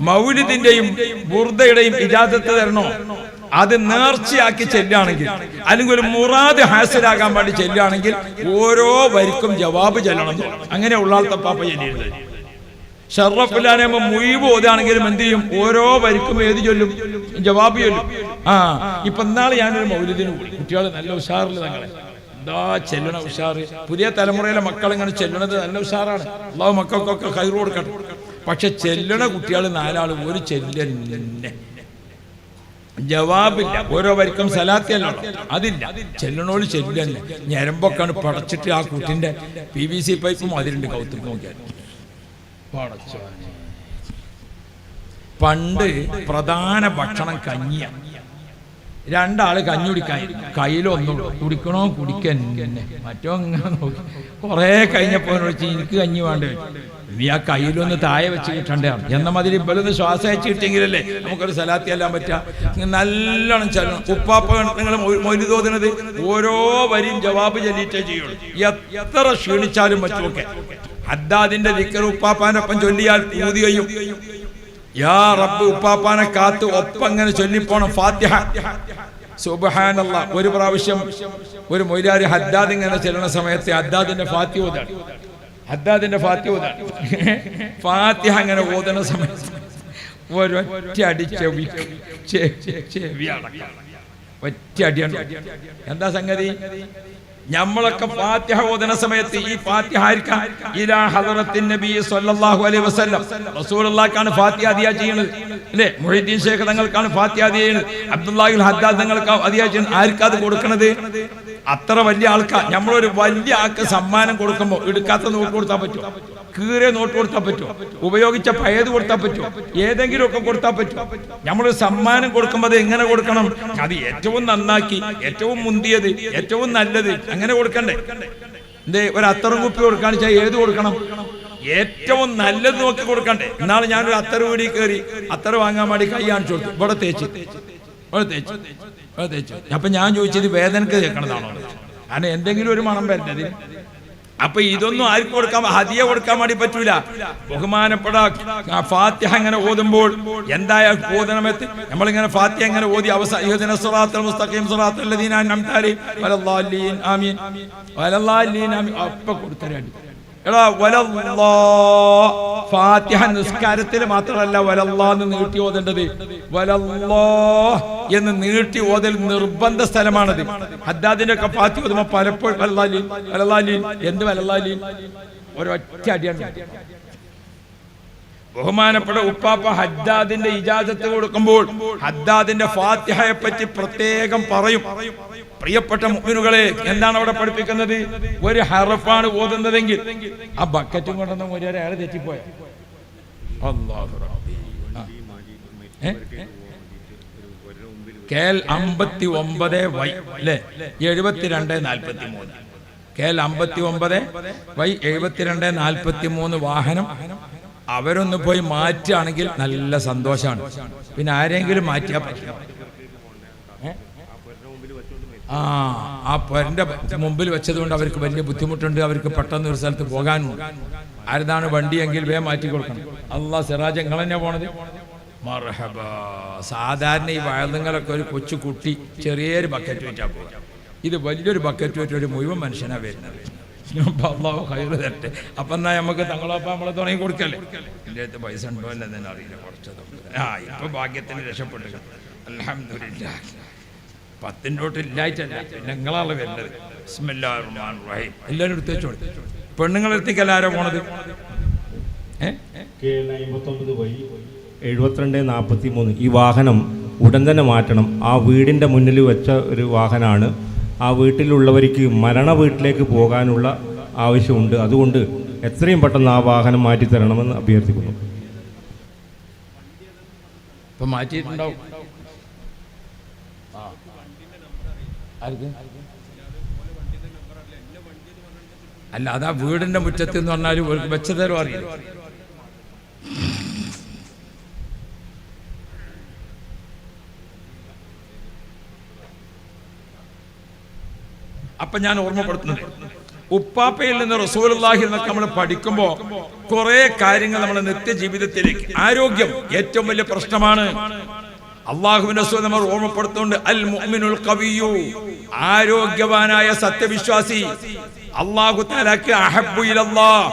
മൗലിദിന്റെയും ബുർദയുടെയും ഇജാസത്ത് തരണോ, അത് നേർച്ചയാക്കി ചെല്ലുകയാണെങ്കിൽ അല്ലെങ്കിൽ ഒരു മുറാദ് ഹാസിലാകാൻ വേണ്ടി ചെല്ലുകയാണെങ്കിൽ ഓരോ വരിക്കും ജവാബ് ചെല്ലണം. അങ്ങനെ ഉള്ളാളത്തെ പാപ്പ ചെല്ലിയിരുന്നത്. ഷറഫുല്ലാനെ മുഴുവൻ ഓതാണെങ്കിലും എന്ത് ചെയ്യും, ഓരോ വരിക്കും ഏത് ചൊല്ലും, ജവാബ് ചൊല്ലും. ഇപ്പൊ ഇന്നാളെ ഞാനൊരു മൗലിദിന് പോയി. കുട്ടികൾ നല്ല ഉഷാറിൽ തങ്ങളെ എന്താ ചെല്ലണ ഉഷാറ്. പുതിയ തലമുറയിലെ മക്കൾ ഇങ്ങനെ ചെല്ലണത് നല്ല ഉഷാറാണ്. അല്ലാഹു മക്കൾക്കൊക്കെ ഖൈർ കൊടുക്കട്ടെ. പക്ഷെ ചെല്ലണ കുട്ടികൾ 4 ആൾ ഒരു ചെല്ലന്നെ ജവാബില്ല. ഓരോ വരിക്കും സലാത്തിയല്ലോ, അതില്ല. ചെല്ലണോട് ചെല്ലന്നെ. ഞരമ്പൊക്കെയാണ് പടച്ചിട്ട് ആ കുട്ടിന്റെ PVC പൈപ്പും അതിലുണ്ട്. കൗത്തും നോക്കിയാൽ പണ്ട് പ്രധാന ഭക്ഷണം കഞ്ഞിയാണ്. 2 ആള് കഞ്ഞി കുടിക്കാൻ, കയ്യിലൊന്നുള്ളൂ. കുടിക്കണോ കുടിക്കന്നെ. മറ്റോ ഇങ്ങനെ നോക്കി കുറെ കഴിഞ്ഞപ്പോ എനിക്ക് കഞ്ഞി വേണ്ടേ, നീ ആ കയ്യിലൊന്ന് താഴെ വെച്ച് കിട്ടണ്ടാണ് എന്ന മതിരി ഇപ്പോഴൊന്ന് ശ്വാസം അയച്ചു കിട്ടിയെങ്കിലല്ലേ നമുക്കൊരു സലാത്തി എല്ലാം പറ്റുക. നല്ലോണം ചെല്ലണം. ഉപ്പാപ്പ നിങ്ങൾ മൗലിദ് ഓതുന്നത് ഓരോ വരിയും ജവാബ് ചൊല്ലിയിട്ടേ ചെയ്യുള്ളൂ. എത്ര ക്ഷീണിച്ചാലും പറ്റുമൊക്കെ ഹദ്ദാദിന്റെ ദിക്ർ ഉപ്പാപ്പാനൊപ്പം ചൊല്ലിയാൽ ഊതുകയും യാ റബ്ബ് ഉപ്പാപ്പാനെ കാത്ത് ഒപ്പം അങ്ങനെ ചൊല്ലിപ്പോണം. ഫാത്തിഹ സുബ്ഹാനല്ലാഹ്. ഒരു പ്രാവശ്യം ഒരു മൊയ്ലാരി ഹദ്ദാദ് ഇങ്ങനെ ചെല്ലണ സമയത്ത് ഹദ്ദാദിന്റെ ഫാത്തിഹ ഓതാണ്. ഫാത്തിഹ അങ്ങനെ ഓതുന്ന സമയത്ത് ഒരൊറ്റ അടി ചെവി അടക്കാം. ഒറ്റ അടിയാണ്. എന്താ സംഗതി? നമ്മളൊക്കെ ഫാത്തിഹ ഓതുന്ന സമയത്ത് ഈ ഫാത്തിഹ ഇലാ ഹദറത്തിൻ നബി സ്വല്ലല്ലാഹു അലൈഹി വസല്ലം റസൂലുള്ളാഹിക്കാണ് ഫാത്തിഹ അതിയാ ചെയ്യുന്നത് അല്ലേ? മുഹീദ്ദീൻ ശൈഖ് തങ്ങൾക്കാണ് ഫാത്തിഹ അതിയാ ചെയ്യുന്നത്. അബ്ദുല്ലാഹിൽ ഹദ്ദാദ് തങ്ങൾക്ക് അതിയാ ചെയ്യുന്നത്. ആർക്കാത് കൊടുക്കണത്? അത്ര വലിയ ആൾക്കാർ. നമ്മളൊരു വലിയ ആൾക്ക് സമ്മാനം കൊടുക്കുമ്പോൾ എടുക്കാത്ത നോട്ട് കൊടുത്താൽ പറ്റുമോ? കീറിയ നോട്ട് കൊടുത്താൽ പറ്റുമോ? ഉപയോഗിച്ച പഴയത് കൊടുത്താൽ പറ്റുമോ? ഏതെങ്കിലും ഒക്കെ കൊടുത്താൽ പറ്റുമോ? നമ്മളൊരു സമ്മാനം കൊടുക്കുമ്പോൾ അത് എങ്ങനെ കൊടുക്കണം? അത് ഏറ്റവും നന്നാക്കി, ഏറ്റവും മുന്തിയത്, ഏറ്റവും നല്ലത് അങ്ങനെ കൊടുക്കണ്ടേ? എന്തേ ഒരു അത്തറും കുപ്പി കൊടുക്കാന്ന് വെച്ചാൽ ഏത് കൊടുക്കണം? ഏറ്റവും നല്ലത് നോക്കി കൊടുക്കണ്ടേ? എന്നാണ് ഞാനൊരു അത്തറ് വീടി കയറി അത്തറ് വാങ്ങാൻ വേണ്ടി കൈ കാണിച്ചു കൊടുത്തു. ഇവിടെ തേച്ച്. അപ്പൊ ഞാൻ ചോദിച്ചത് വേദനക്ക് കേൾക്കണതാണോ? കാരണം എന്തെങ്കിലും ഒരു മണം വരേണ്ടത്. അപ്പൊ ഇതൊന്നും ആർക്കും കൊടുക്കാൻ, ഹദിയ കൊടുക്കാൻ വേണ്ടി പറ്റൂല. ബഹുമാനപ്പെട്ട ഫാത്തിഹ ഇങ്ങനെ ഓതുമ്പോൾ എന്തായ ഓതണമെത്ത് നമ്മളിങ്ങനെ ഫാത്തിഹ ഇങ്ങനെ ഓതി അവസാനം അപ്പൊ കൊടുത്തരാടി. എടാ വലല്ലാ ഫാത്തിഹ നിസ്കാരത്തിൽ മാത്രമല്ല വലല്ലാന്ന് നീട്ടി ഓതേണ്ടത്. വലല്ലാ എന്ന് നീട്ടി ഓതൽ നിർബന്ധ സ്ഥലമാണത്. ഹദ്ദാദിന്റെ ഒക്കെ ഫാത്തിഹ ഓതുമ്പോൾ പലപ്പോഴും വലല്ലാലീൻ വലല്ലാലീൻ എന്ത് വലല്ലാലീൻ ഒരൊറ്റ അടിയാണ്. ബഹുമാനപ്പെട്ട ഉപ്പാപ്പ ഹദ്ദാദിന്റെ ഇജാസത്ത് കൊടുക്കുമ്പോൾ ഹദ്ദാദിന്റെ ഫാത്തിഹയെ പറ്റി പ്രത്യേകം പറയും. പ്രിയപ്പെട്ട മുഅ്മിനുകളെ, എന്താണ് അവിടെ പഠിപ്പിക്കുന്നത്? ഒരു ഹറഫാണ് ഓതുന്നതെങ്കിൽ ആ ബക്കറ്റും കൊണ്ടൊന്നും ഒരാൾ തെറ്റിപ്പോയ കേൽ 59 വൈ അല്ലേ 7243 കേൽ 59 വൈ 7243 വാഹനം അവരൊന്ന് പോയി മാറ്റുകയാണെങ്കിൽ നല്ല സന്തോഷമാണ്. പിന്നെ ആരെങ്കിലും മാറ്റിയാൽ പറ്റില്ല. ആ പൊരന്റെ മുമ്പിൽ വെച്ചതുകൊണ്ട് അവർക്ക് വലിയ ബുദ്ധിമുട്ടുണ്ട്. അവർക്ക് പെട്ടെന്ന് ഒരു സ്ഥലത്ത് പോകാനുണ്ട്. ആരുതാണ് വണ്ടിയെങ്കിൽ വേഗം മാറ്റി കൊടുക്കണം. അള്ളാഹ് സിറാജ് നിങ്ങൾ തന്നെ പോണത് മർഹബ. സാധാരണ ഈ വയലുങ്ങളൊക്കെ ഒരു കൊച്ചു കുട്ടി ചെറിയൊരു ബക്കറ്റ് വെച്ചാൽ പോകുക. ഇത് വലിയൊരു ബക്കറ്റ് വെച്ച് ഒരു മുഴുവൻ മനുഷ്യനാണ് വരുന്നത്. അള്ളാഹു ഖൈറ് തരട്ടെ. അപ്പം എന്നാൽ നമുക്ക് തങ്ങളപ്പം നമ്മളെ തുടങ്ങി കൊടുക്കല്ലേ. എൻ്റെ അടുത്ത് പൈസ ഉണ്ടോ എന്ന് തന്നെ അറിയില്ല. കുറച്ചതൊക്കെ ഇപ്പൊ ഭാഗ്യത്തിന് രക്ഷപ്പെട്ടു. അൽഹംദുലില്ലാഹ്. 10 തൊട്ട് ഇല്ലായിട്ടല്ല, നിങ്ങളാണ് വരുന്നത്. ബിസ്മില്ലാഹിർ റഹ്മാനിർ റഹീം. എല്ലാവരും എടുത്ത് വെച്ചോളൂ. പെണ്ണുങ്ങളെടുത്തേക്കല്ല ആരോ പോണത്? 7243. ഈ വാഹനം ഉടൻ തന്നെ മാറ്റണം. ആ വീടിൻ്റെ മുന്നിൽ വെച്ച ഒരു വാഹനമാണ്. ആ വീട്ടിലുള്ളവർക്ക് മരണ വീട്ടിലേക്ക് പോകാനുള്ള ആവശ്യമുണ്ട്. അതുകൊണ്ട് എത്രയും പെട്ടെന്ന് ആ വാഹനം മാറ്റിത്തരണമെന്ന് അഭ്യർത്ഥിക്കുന്നു. ഇപ്പം മാറ്റിയിട്ടുണ്ടാവും. അല്ല, അതാ വീടിന്റെ മുറ്റത്ത് എന്ന് പറഞ്ഞാൽ വെച്ചതരും അറിയില്ല. അപ്പൊ ഞാൻ ഓർമ്മപ്പെടുത്തുന്നത്, ഉപ്പാപ്പയിൽ നിന്ന് റസൂലുള്ളാഹി എന്നൊക്കെ നമ്മൾ പഠിക്കുമ്പോൾ കുറെ കാര്യങ്ങൾ നമ്മുടെ നിത്യജീവിതത്തിലേക്ക്, ആരോഗ്യം ഏറ്റവും വലിയ പ്രശ്നമാണ്. അള്ളാഹുവിന്റെ റസൂൽ നമ്മൾ ഓർമ്മപ്പെടുത്തുന്നുണ്ട്, അൽ മുഅ്മിനുൽ ഖവിയ്യു, ആരോഗ്യവാനായ സത്യവിശ്വാസി അല്ലാഹു തആലക്ക് അഹബ്ബു ഇലല്ലാഹ്,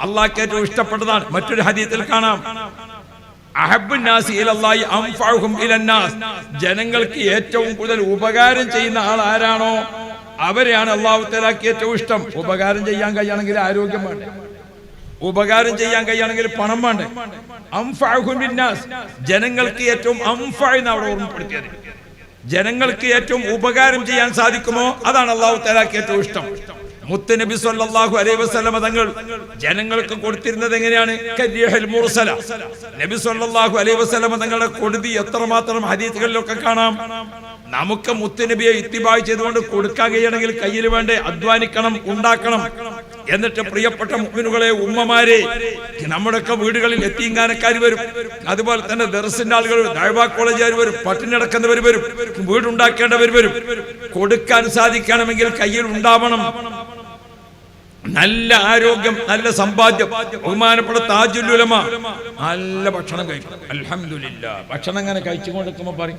അല്ലാഹുവിന് ഏറ്റവും ഇഷ്ടപ്പെട്ടതാണ്. മറ്റൊരു ഹദീസിൽ കാണാം, അഹബ്ബുൻ നാസി ഇലല്ലാഹി അൻഫഉഹും ഇലന്നാസ്, ജനങ്ങൾക്ക് ഏറ്റവും കൂടുതൽ ഉപകാരം ചെയ്യുന്ന ആൾ ആരാണോ അവരെയാണ് അല്ലാഹു തആലക്ക് ഏറ്റവും ഇഷ്ടം. ഉപകാരം ചെയ്യാൻ കഴിയണമെങ്കിൽ ആരോഗ്യം വേണ്ടേ, ഉപകാരം ചെയ്യാൻ കഴിയണമെങ്കിൽ പണം വേണ്ടേ. അൻഫഉഹും ലിന്നാസ്, ജനങ്ങൾക്ക് ഏറ്റവും അൻഫഅ എന്ന് അവിടെ ഓർമ്മപ്പെടുത്തിയത്, ജനങ്ങൾക്ക് ഏറ്റവും ഉപകാരം ചെയ്യാൻ സാധിക്കുമോ അതാണ് അല്ലാഹു തആലക്ക് ഏറ്റവും ഇഷ്ടം. മുത്ത് നബി സല്ലല്ലാഹു അലൈഹി വസല്ലം തങ്ങൾ ജനങ്ങൾക്ക് കൊടുത്തിരുന്നത് എങ്ങനെയാണ്? കരീഹൽ മുർസല. നബി സല്ലല്ലാഹു അലൈഹി വസല്ലം തങ്ങളുടെ കൊടുതി എത്രമാത്രം ഹദീസുകളിലൊക്കെ കാണാം. നമുക്ക് മുത്തുനബിയെ ഇത്തിബായ് ചെയ്തുകൊണ്ട് കൊടുക്കാൻ കഴിയണമെങ്കിൽ കയ്യിൽ വേണ്ടേ, അധ്വാനിക്കണം, ഉണ്ടാക്കണം. എന്നിട്ട് പ്രിയപ്പെട്ട മുഅ്മിനുകളെ, ഉമ്മമാരെ, നമ്മുടെയൊക്കെ വീടുകളിൽ യതീംഖാനക്കാർ വരും, അതുപോലെ തന്നെ ദർസിന്റെ ആളുകൾ, ദഅവാ കോളേജുകാർ വരും, പട്ടിണി കിടക്കുന്നവർ വരും, വീടുണ്ടാക്കേണ്ടവർ വരും. കൊടുക്കാൻ സാധിക്കണമെങ്കിൽ കയ്യിൽ ഉണ്ടാവണം നല്ല ആരോഗ്യം, നല്ല സമ്പാദ്യം. ബഹുമാനപ്പെട്ട താജുൽ ഉലമ നല്ല ഭക്ഷണം കഴിക്കും. അൽഹംദുലില്ലാഹ്. ഭക്ഷണം അങ്ങനെ കഴിച്ചുകൊണ്ടിരിക്കുമ്പോൾ പറയും,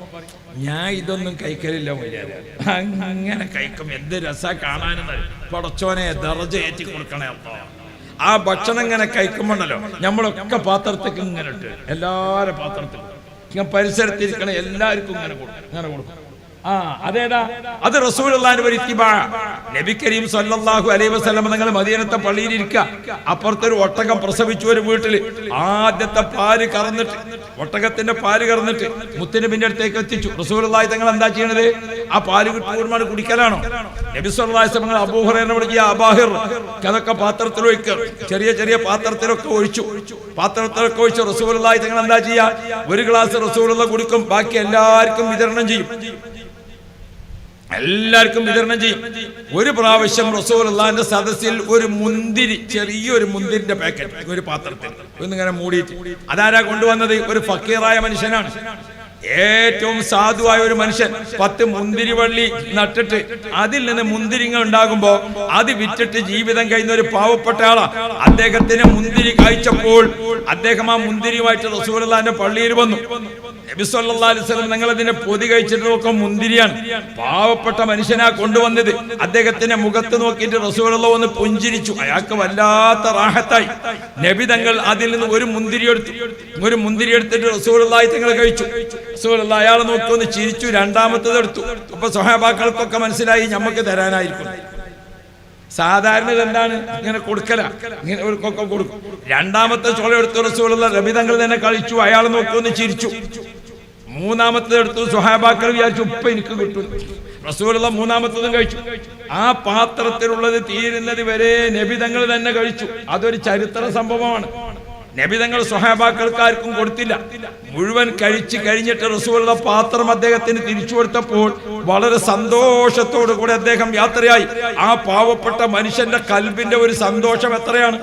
ഞാൻ ഇതൊന്നും കഴിക്കലില്ല മര്യാദ. അങ്ങനെ കഴിക്കും, എന്ത് രസ കാണാനെന്ന്. പടച്ചോനെ ദർജ ഏറ്റി കൊടുക്കണേ അല്ലാ. ആ ഭക്ഷണം ഇങ്ങനെ കഴിക്കുമ്പോണ്ടല്ലോ നമ്മളൊക്കെ പാത്രത്തേക്ക് ഇങ്ങനെ ഇട്ട്, എല്ലാവരും പാത്രത്തിൽ ഇങ്ങനെ പരിസരത്തിരിക്കണ എല്ലാവർക്കും ഇങ്ങനെ കൊടുക്കും, ഇങ്ങനെ കൊടുക്കും. അതേടാ, അത് റസൂലുള്ളാഹിന്റെ ഒരു ഇത്തിബാ. നബി കരീം സല്ലല്ലാഹു അലൈഹി വസല്ലം തങ്ങൾ മദീനത്തെ പള്ളിയിൽ ഇരിക്കുക, അപ്പുറത്തൊരു ഒട്ടകം പ്രസവിച്ചു ഒരു വീട്ടില്. ആദ്യത്തെ പാല് കറന്നിട്ട്, ഒട്ടകത്തിന്റെ പാല് കറന്നിട്ട് മുത്തുനബിന്റെ അടുത്തേക്ക് എത്തിച്ചു. റസൂലുള്ളാഹി തങ്ങൾ എന്താ ചെയ്യണത്? ആ പാല് കിട്ടുമ്പോൾ കുടിക്കലാണോ? നബി സല്ലല്ലാഹു അലൈഹി വസല്ലം അബൂ ഹുറൈറയെ വിളിക്കുക, അബാഹിർ അതൊക്കെ പാത്രത്തിൽ ഒഴിക്കുക. ചെറിയ ചെറിയ പാത്രത്തിലൊക്കെ ഒഴിച്ചു, പാത്രത്തിലൊക്കെ ഒഴിച്ചു. റസൂലുള്ളാഹി തങ്ങൾ എന്താ ചെയ്യാ? ഒരു ഗ്ലാസ് റസൂലുള്ള കുടിക്കും, ബാക്കി എല്ലാവർക്കും വിതരണം ചെയ്യും, എല്ലാവർക്കും വിതരണം ചെയ്യും. ഒരു പ്രാവശ്യം റസൂലുള്ളാഹിന്റെ സദസ്സിൽ ഒരു മുന്തിരി, ചെറിയൊരു മുന്തിരിന്റെ പാക്കറ്റ് ഒരു പാത്രത്തിൽ ഒന്നിങ്ങനെ മൂടിയിട്ട്, അതാരാ കൊണ്ടുവന്നത്? ഒരു ഫക്കീറായ മനുഷ്യനാണ്, ഏറ്റവും സാധുവായ ഒരു മനുഷ്യൻ. 10 മുന്തിരി വള്ളി നട്ടിട്ട് അതിൽ നിന്ന് മുന്തിരിങ്ങൾ ഉണ്ടാകുമ്പോ അത് വിറ്റിട്ട് ജീവിതം കഴിയുന്ന ഒരു പാവപ്പെട്ട ആളാ. അദ്ദേഹത്തിന് മുന്തിരി കഴിച്ചപ്പോൾ അദ്ദേഹം ആ മുന്തിരിയുമായിട്ട് റസൂലുള്ളാഹിന്റെ പള്ളിയിൽ വന്നു. നബി സല്ലല്ലാഹു അലൈഹി വസല്ലം നിങ്ങൾ അതിനെ പൊതി കഴിച്ചിട്ട് നോക്കാം, മുന്തിരിയാണ്. പാവപ്പെട്ട മനുഷ്യനാ കൊണ്ടുവന്നത്. അദ്ദേഹത്തിന്റെ മുഖത്ത് നോക്കിയിട്ട് റസൂലുള്ളാഹി ഒന്ന് പുഞ്ചിരിച്ചു. അയാൾക്ക് വല്ലാത്ത റാഹത്തായി. നബി തങ്ങൾ അതിൽ നിന്ന് ഒരു മുന്തിരി എടുത്തിട്ട് റസൂലുള്ളാഹി തങ്ങൾ കഴിച്ചു. റസൂലുള്ളാഹി അയാളെ നോക്കി ഒന്ന് ചിരിച്ചു, രണ്ടാമത്തേത് എടുത്തു. അപ്പൊ സ്വഹാബാക്കൾക്കൊക്കെ മനസ്സിലായി നമുക്ക് തരാനായിരിക്കും. സാധാരണ എന്താണ്, ഇങ്ങനെ കൊടുക്കല, ഇങ്ങനെ ഒരുക്കൊക്കെ കൊടുക്കും. രണ്ടാമത്തെ ചോള എടുത്തു റസൂലുള്ളാഹി, നബി തങ്ങൾ തന്നെ കഴിച്ചു. അയാളെ നോക്കി ഒന്ന് ചിരിച്ചു. മൂന്നാമത്തെ എടുത്തു. സ്വഹാബാക്കൾ വിചാരിച്ചു ഉപ്പ എനിക്ക് കിട്ടും. റസൂലുള്ളാഹി മൂന്നാമത്തതും കഴിച്ചു. ആ പാത്രത്തിലുള്ളത് തീരുന്നത് വരെ നബി തങ്ങൾ തന്നെ കഴിച്ചു. അതൊരു ചരിത്ര സംഭവമാണ്. നബി തങ്ങൾ സ്വഹാബാക്കൾക്കാർക്കും കൊടുത്തില്ല. മുഴുവൻ കഴിച്ചു കഴിഞ്ഞിട്ട് റസൂലുള്ളാഹി പാത്രം അദ്ദേഹത്തിന് തിരിച്ചു കൊടുത്തപ്പോൾ വളരെ സന്തോഷത്തോടു കൂടി അദ്ദേഹം യാത്രയായി. ആ പാവപ്പെട്ട മനുഷ്യന്റെ കൽബിന്റെ ഒരു സന്തോഷം എത്രയാണ്!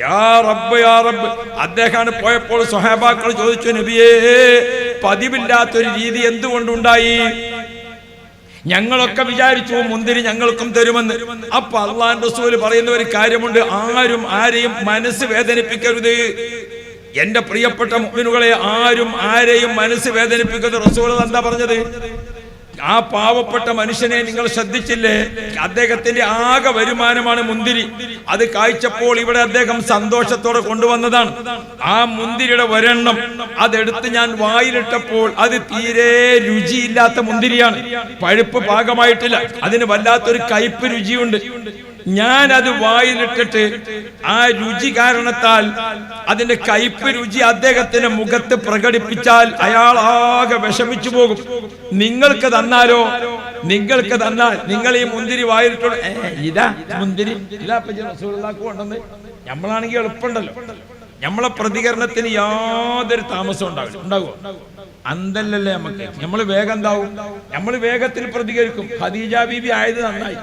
യാ റബ്ബ് യാ റബ്ബ്. അദ്ദേഹമാണ് പോയപ്പോൾ സ്വഹാബാക്കൾ ചോദിച്ചു, നബിയേ, പതിവില്ലാത്തൊരു രീതി എന്തുകൊണ്ടുണ്ടായി? ഞങ്ങളൊക്കെ വിചാരിച്ചു മുന്തിരി ഞങ്ങൾക്കും തരുമെന്ന്. അപ്പൊ അള്ളാഹുവിന്റെ റസൂൽ പറയുന്ന ഒരു കാര്യമുണ്ട്, ആരും ആരെയും മനസ്സ് വേദനിപ്പിക്കരുത്. എന്റെ പ്രിയപ്പെട്ട മുഅ്മിനുകളെ, ആരും ആരെയും മനസ്സ് വേദനിപ്പിക്കരുത്. റസൂൽ എന്താ പറഞ്ഞത്? ആ പാവപ്പെട്ട മനുഷ്യനെ നിങ്ങൾ ശ്രദ്ധിച്ചില്ലേ? അദ്ദേഹത്തിന്റെ ആകെ വരുമാനമാണ് മുന്തിരി. അത് കായ്ച്ചപ്പോൾ ഇവിടെ അദ്ദേഹം സന്തോഷത്തോടെ കൊണ്ടുവന്നതാണ്. ആ മുന്തിരിയുടെ ഒരെണ്ണം അതെടുത്ത് ഞാൻ വായിലിട്ടപ്പോൾ അത് തീരെ രുചിയില്ലാത്ത മുന്തിരിയാണ്. പഴുപ്പ് പാകമായിട്ടില്ല, അതിന് വല്ലാത്തൊരു കയ്പ് രുചിയുണ്ട്. ഞാൻ അത് വായിലിട്ടിട്ട് ആ രുചി കാരണത്താൽ അതിന്റെ കയ്പ് രുചി അദ്ദേഹത്തിന്റെ മുഖത്ത് പ്രകടിപ്പിച്ചാൽ അയാൾ ആകെ വിഷമിച്ചു പോകും. നിങ്ങൾക്ക് തന്നാലോ? നിങ്ങൾക്ക് തന്നാൽ നിങ്ങൾ ഈ മുന്തിരി വായിലിട്ടോ, ഇതാ മുന്തിരി, ഇതാ റസൂലുള്ളാഹിക്ക് കൊണ്ടുവന്ന്, നമ്മളാണെങ്കിൽ എളുപ്പമുണ്ടല്ലോ. നമ്മളെ പ്രതികരണത്തിന് യാതൊരു താമസം ഉണ്ടാകുമോ? അന്തല്ലല്ലേ നമുക്ക്. നമ്മൾ വേഗം എന്താവും? നമ്മൾ വേഗത്തിൽ പ്രതികരിക്കും. ഖദീജ ബീബി ആയത് നന്നായി.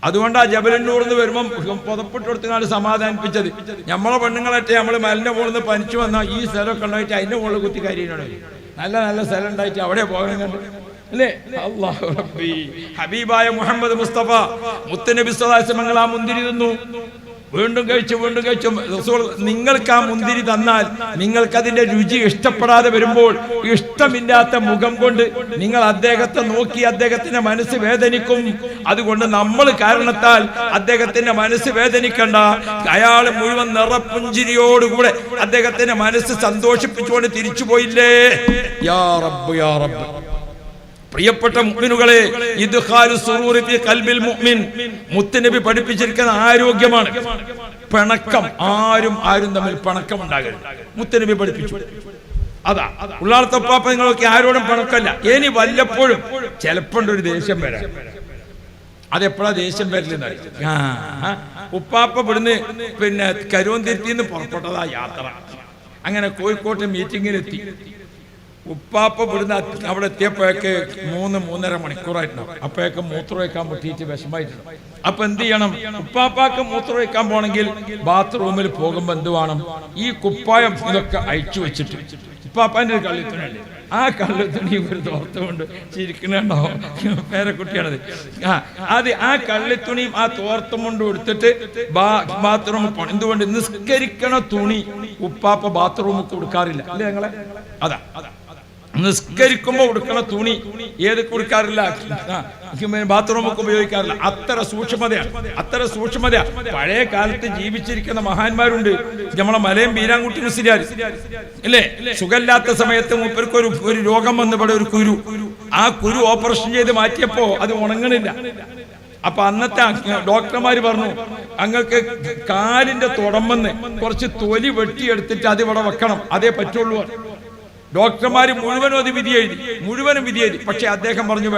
അതുകൊണ്ട് ആ ജബലന്നൂർന്ന് വരുമ്പം പുതപ്പിട്ട് കൊടുത്തങ്ങാണ്ട് സമാധാനിപ്പിച്ചത്. നമ്മളെ പെണ്ണുങ്ങളൊക്കെ നമ്മൾ മലിന്റെ മുകളിൽ നിന്ന് പനിച്ചു വന്നാൽ ഈ സ്ഥലമൊക്കെ ഉണ്ടായിട്ട് അതിന്റെ മുകളിൽ കുത്തി കാര്യമാണ്. നല്ല നല്ല സ്ഥലം ഉണ്ടായിട്ട് അവിടെ പോകണം കണ്ടു അല്ലേ? അല്ലാഹു റബ്ബി. ഹബീബായ മുഹമ്മദ് മുസ്തഫ മുത്തുനബി സ്വല്ലല്ലാഹു അലൈഹി വസല്ലം ആ മുന്തിരി തിന്നു. വീണ്ടും കഴിച്ചു. റസൂൽ നിങ്ങൾക്ക് ആ മുന്തിരി തന്നാൽ നിങ്ങൾക്ക് അതിന്റെ രുചി ഇഷ്ടപ്പെടാതെ വരുമ്പോൾ ഇഷ്ടമില്ലാത്ത മുഖം കൊണ്ട് നിങ്ങൾ അദ്ദേഹത്തെ നോക്കി അദ്ദേഹത്തിന്റെ മനസ്സ് വേദനിക്കും. അതുകൊണ്ട് നമ്മൾ കാരണത്താൽ അദ്ദേഹത്തിന്റെ മനസ്സ് വേദനിക്കണ്ട. അയാൾ മുഴുവൻ നിറപ്പുഞ്ചിരിയോടുകൂടെ അദ്ദേഹത്തിന്റെ മനസ്സ് സന്തോഷിപ്പിച്ചുകൊണ്ട് തിരിച്ചു പോയില്ലേ? യാ റബ്ബ് യാ റബ്ബ്. പ്രിയപ്പെട്ട മുഅ്മിനുകളെ, ഇദ്ഖാലു സുറൂരി ഫീ ഖൽബിൽ മുഅ്മിൻ മുത്തുനബി പഠിപ്പിച്ചിരിക്കുന്ന ആരോഗ്യമാണ്. പിണക്കം, ആരും തമ്മിൽ പിണക്കം ഉണ്ടാകരുത്. മുത്തുനബി പഠിപ്പിച്ചു. അതാ ഉള്ളാളത്തപ്പാപ്പ നിങ്ങളൊക്കെ ആരോടും പിണക്കല്ല. ഇനി വല്ലപ്പോഴും ചിലപ്പോണ്ട് ഒരു ദേഷ്യം വരാം. അതെപ്പോഴാ ദേഷ്യം വരില്ലെന്ന് ഉപ്പാപ്പ ഇവിടുന്ന് കരുവന്തിരുത്തിന്ന് പുറപ്പെട്ടതാ യാത്ര. അങ്ങനെ കോഴിക്കോട്ട് മീറ്റിങ്ങിലെത്തി. ഉപ്പാപ്പ ഇവിടുന്ന് അവിടെ എത്തിയപ്പോഴേക്ക് 3-3.5 മണിക്കൂറായിട്ടുണ്ടാവും. അപ്പോഴേക്ക് മൂത്രം വയ്ക്കാൻ പറ്റിയിട്ട് വിഷമായിട്ടുണ്ട്. അപ്പൊ എന്ത് ചെയ്യണം? ഉപ്പാപ്പാക്ക് മൂത്രം വയ്ക്കാൻ പോണെങ്കിൽ ബാത്റൂമിൽ പോകുമ്പോ എന്ത് വേണം? ഈ കുപ്പായം ഇതൊക്കെ അയച്ചു വെച്ചിട്ട് ഉപ്പാപ്പാന്റെ ഒരു കള്ളിത്തുണിയുണ്ട്. ആ കള്ളിത്തുണി ഒരു തോർത്തുകൊണ്ട് ചിരിക്കണുണ്ടോ? പേരക്കുട്ടിയാണത്. ആ കള്ളിത്തുണിയും ആ തോർത്തും കൊണ്ട് എടുത്തിട്ട് ബാത്റൂമിൽ പോകണം. എന്തുകൊണ്ട്? നിസ്കരിക്കണ തുണി ഉപ്പാപ്പ ബാത്റൂമിൽ കൊടുക്കാറില്ല അല്ലേ ഞങ്ങളെ? അതാ നിസ്കരിക്കുമ്പോ കൊടുക്കണ തുണി ഏത് കൊടുക്കാറില്ല, ബാത്റൂമൊക്കെ ഉപയോഗിക്കാറില്ല. അത്ര സൂക്ഷ്മതയാ. പഴയ കാലത്ത് ജീവിച്ചിരിക്കുന്ന മഹാന്മാരുണ്ട്. നമ്മളെ മലയം ബീരാൻകുട്ടി മുസ്ലിയാർ അല്ലേ? സുഖമില്ലാത്ത സമയത്ത് മൂപ്പർക്ക് ഒരു രോഗം വന്നവിടെ ഒരു കുരു. ആ കുരു ഓപ്പറേഷൻ ചെയ്ത് മാറ്റിയപ്പോ അത് ഉണങ്ങണില്ല. അപ്പൊ അന്നത്തെ ഡോക്ടർമാര് പറഞ്ഞു, അങ്ങക്ക് കാലിന്റെ തുടമെന്ന് കുറച്ച് തൊലി വെട്ടിയെടുത്തിട്ട് അത് ഇവിടെ വെക്കണം, അതേ പറ്റുള്ളൂ. ഡോക്ടർമാര് മുഴുവനും വിധി എഴുതി. പക്ഷെ അദ്ദേഹം പറഞ്ഞു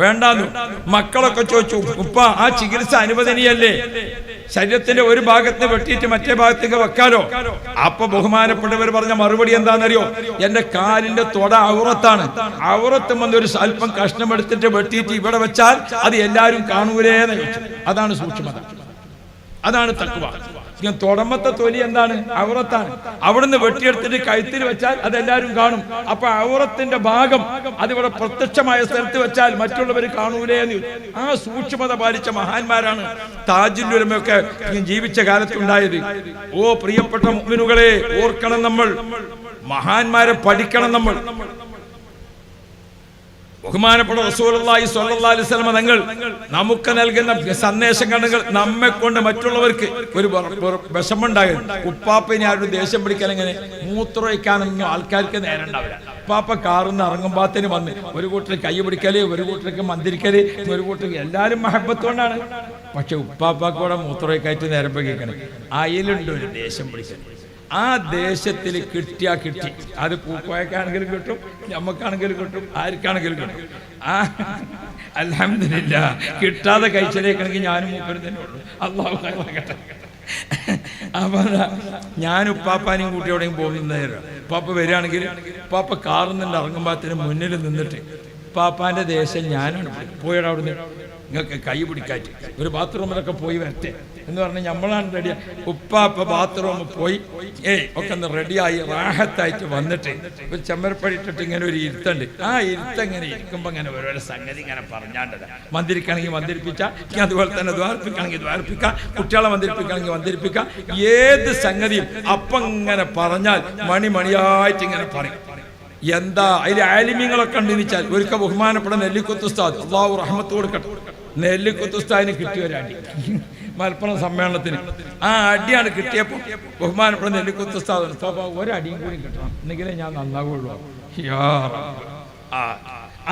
വേണ്ടാന്നു. മക്കളൊക്കെ ചോദിച്ചു, ഉപ്പ ആ ചികിത്സ അനുവദനീയല്ലേ? ശരീരത്തിന്റെ ഒരു ഭാഗത്ത് വെട്ടിയിട്ട് മറ്റേ ഭാഗത്തേക്ക് വെക്കാലോ? അപ്പൊ ബഹുമാനപ്പെട്ടവർ പറഞ്ഞ മറുപടി എന്താണെന്നറിയോ? എന്റെ കാലിന്റെ തൊട ഔറത്താണ്. ഔറത്തും വന്ന് ഒരു സ്വല്പം കഷ്ണം എടുത്തിട്ട് വെട്ടിയിട്ട് ഇവിടെ വെച്ചാൽ അത് എല്ലാവരും കാണൂലേന്ന് ചോദിച്ചു. അതാണ് സൂക്ഷ്മത, അതാണ് തഖ്വ. തുടമത്തെ തൊലി എന്താണ്? ഔറത്താണ്. അവിടുന്ന് വെട്ടിയെടുത്തിട്ട് കഴുത്തിൽ വെച്ചാൽ അതെല്ലാവരും കാണും. അപ്പൊ ഔറത്തിന്റെ ഭാഗം അതിവിടെ പ്രത്യക്ഷമായ സ്ഥലത്ത് വെച്ചാൽ മറ്റുള്ളവർ കാണൂലേ എന്ന്. ആ സൂക്ഷ്മത പാലിച്ച മഹാന്മാരാണ് താജുൽ ഉലമയൊക്കെ ജീവിച്ച കാലത്തുണ്ടായത്. ഓ പ്രിയപ്പെട്ട മുഅ്മിനുകളെ, ഓർക്കണം നമ്മൾ, മഹാന്മാരെ പഠിക്കണം നമ്മൾ. ബഹുമാനപ്പെട്ട റസൂലുള്ളാഹി സ്വല്ലല്ലാഹു അലൈഹി വസല്ലം തങ്ങൾ നമുക്ക് നൽകുന്ന സന്ദേശങ്ങൾ നമ്മെ കൊണ്ട് മറ്റുള്ളവർക്ക് ഒരു വിഷമുണ്ടാകും. ഉപ്പാപ്പനെ ആരും ദേഷ്യം പിടിക്കാൻ എങ്ങനെ മൂത്രമൊഴിക്കാനൊന്നും ആൾക്കാർക്ക് നേരം ഉണ്ടാവില്ല. ഉപ്പാപ്പ കാറിന്ന് ഇറങ്ങുമ്പോഴത്തേന് വന്ന് ഒരു കൂട്ടർ കൈ പിടിക്കല്, ഒരു കൂട്ടർക്ക് മന്ദിരിക്കല്, ഒരു കൂട്ടർക്ക് എല്ലാവരും മഹബത്ത് കൊണ്ടാണ്. പക്ഷെ ഉപ്പാപ്പാക്കൂടെ മൂത്രമൊഴിക്കായിട്ട് നേരം പിടിക്കണം. അതിലുണ്ട് ഒരു ദേഷ്യം പിടിക്കൽ. ആ ദേശത്തിൽ കിട്ടിയാ കിട്ടി. അത് പൂക്കോയക്കാണെങ്കിലും കിട്ടും, ഞമ്മക്കാണെങ്കിലും കിട്ടും, ആർക്കാണെങ്കിലും കിട്ടും. അൽഹംദുലില്ലാ. കിട്ടാതെ കഴിച്ചേക്കണമെങ്കിൽ ഞാനും മൂപ്പരും തന്നെ ഉള്ളൂ. അല്ലാഹു ഖൈറാകട്ടെ. അപ്പൊ ഞാൻ ഉപ്പാപ്പാനെയും കൂട്ടി എവിടെയും പോകുന്നേരം ഉപ്പാപ്പ വരികയാണെങ്കിൽ ഉപ്പാപ്പ കാറിൽ നിന്ന് ഇറങ്ങുമ്പോഴത്തേന് മുന്നിൽ നിന്നിട്ട് ഉപ്പാപ്പാന്റെ ദേശം ഞാനാണ് പോയത്. അവിടുന്ന് നിങ്ങൾക്ക് കൈ പിടിക്കാറ്റ് ഒരു ബാത്റൂമിലൊക്കെ പോയി വരട്ടെ എന്ന് പറഞ്ഞ് നമ്മളാണ് റെഡി. ഉപ്പാപ്പ ബാത്റൂമിൽ പോയി ഒക്കെ ഒന്ന് റെഡിയായി റാഹത്തായിട്ട് വന്നിട്ട് ഒരു ചെമ്മരപ്പടി ഇട്ടിട്ട് ഇങ്ങനെ ഒരു ഇരുത്തുണ്ട്. ആ ഇരുത്തം ഇങ്ങനെ ഇരിക്കുമ്പോൾ ഇങ്ങനെ ഓരോരോ സംഗതി ഇങ്ങനെ പറഞ്ഞാണ്ടത്. മന്ദിരിക്കണമെങ്കിൽ മന്ദിരിപ്പിച്ചാൽ, അതുപോലെ തന്നെ ദ്വാരപ്പിക്കുകയാണെങ്കിൽ ദ്വാരപ്പിക്കാം, കുട്ടികളെ മന്ദിരിപ്പിക്കുകയാണെങ്കിൽ മന്ദിരിപ്പിക്കാം. ഏത് സംഗതിയും അപ്പം ഇങ്ങനെ പറഞ്ഞാൽ മണിയായിട്ട് ഇങ്ങനെ പറയും. എന്താ അതിൽ ആലിമ്യങ്ങളൊക്കെ ഉണ്ടെന്ന് വെച്ചാൽ ഒരിക്കൽ ബഹുമാനപ്പെട്ട നെല്ലിക്കുത്ത് ഉസ്താദ്, അള്ളാഹു റഹ്മത്ത് കൊടുക്കട്ടെ, നെല്ലിക്കുത്ത് ഉസ്താദിന് കിട്ടിയ ഒരു അടി മലപ്പുറം സമ്മേളനത്തിന്. ആ അടിയാണ് കിട്ടിയപ്പോൾ ബഹുമാനപ്പെട്ട നെല്ലിക്കുത്ത് ഉസ്താദ് ഒരടിയും കൂടി കിട്ടണം എന്നെങ്കിലേ ഞാൻ നന്നാകുള്ളൂ.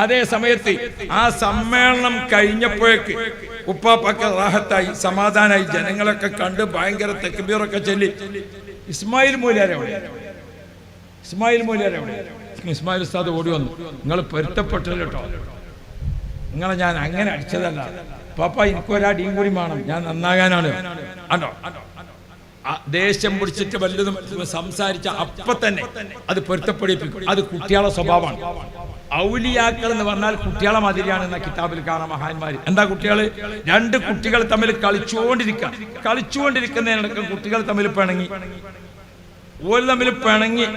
അതേ സമയത്ത് ആ സമ്മേളനം കഴിഞ്ഞപ്പോഴേക്ക് ഉപ്പാപ്പക്ക് റാഹത്തായി, സമാധാനായി, ജനങ്ങളൊക്കെ കണ്ട് ഭയങ്കര തക്ബീറൊക്കെ ചൊല്ലി. ഇസ്മായിൽ മൂല്യാരെ ഇസ്മായിൽ ഉസ്താദ് ഓടി വന്നു. നിങ്ങൾ പൊരുത്തപ്പെട്ടല്ലോ കേട്ടോ, നിങ്ങളെ ഞാൻ അങ്ങനെ അടിച്ചതല്ല പാപ്പ, എനിക്കൊരടിയും കൂടി വേണം, ഞാൻ നന്നാകാനാണ്. ആണോ ദേഷ്യം പിടിച്ചിട്ട് വല്ലതും സംസാരിച്ച അപ്പൊ തന്നെ അത് പൊരുത്തപ്പെടിപ്പിക്കും. അത് കുട്ടികളെ സ്വഭാവമാണ്. ഔലിയാക്കൾ എന്ന് പറഞ്ഞാൽ കുട്ടികളെ മാതിരിയാണ് എന്ന കിതാബിൽ കാണാം മഹാന്മാര്. എന്താ കുട്ടികൾ? രണ്ട് കുട്ടികൾ തമ്മിൽ കളിച്ചുകൊണ്ടിരിക്കുന്നതിനിടക്ക് കുട്ടികൾ തമ്മിൽ പിണങ്ങി. ഓര് തമ്മിൽ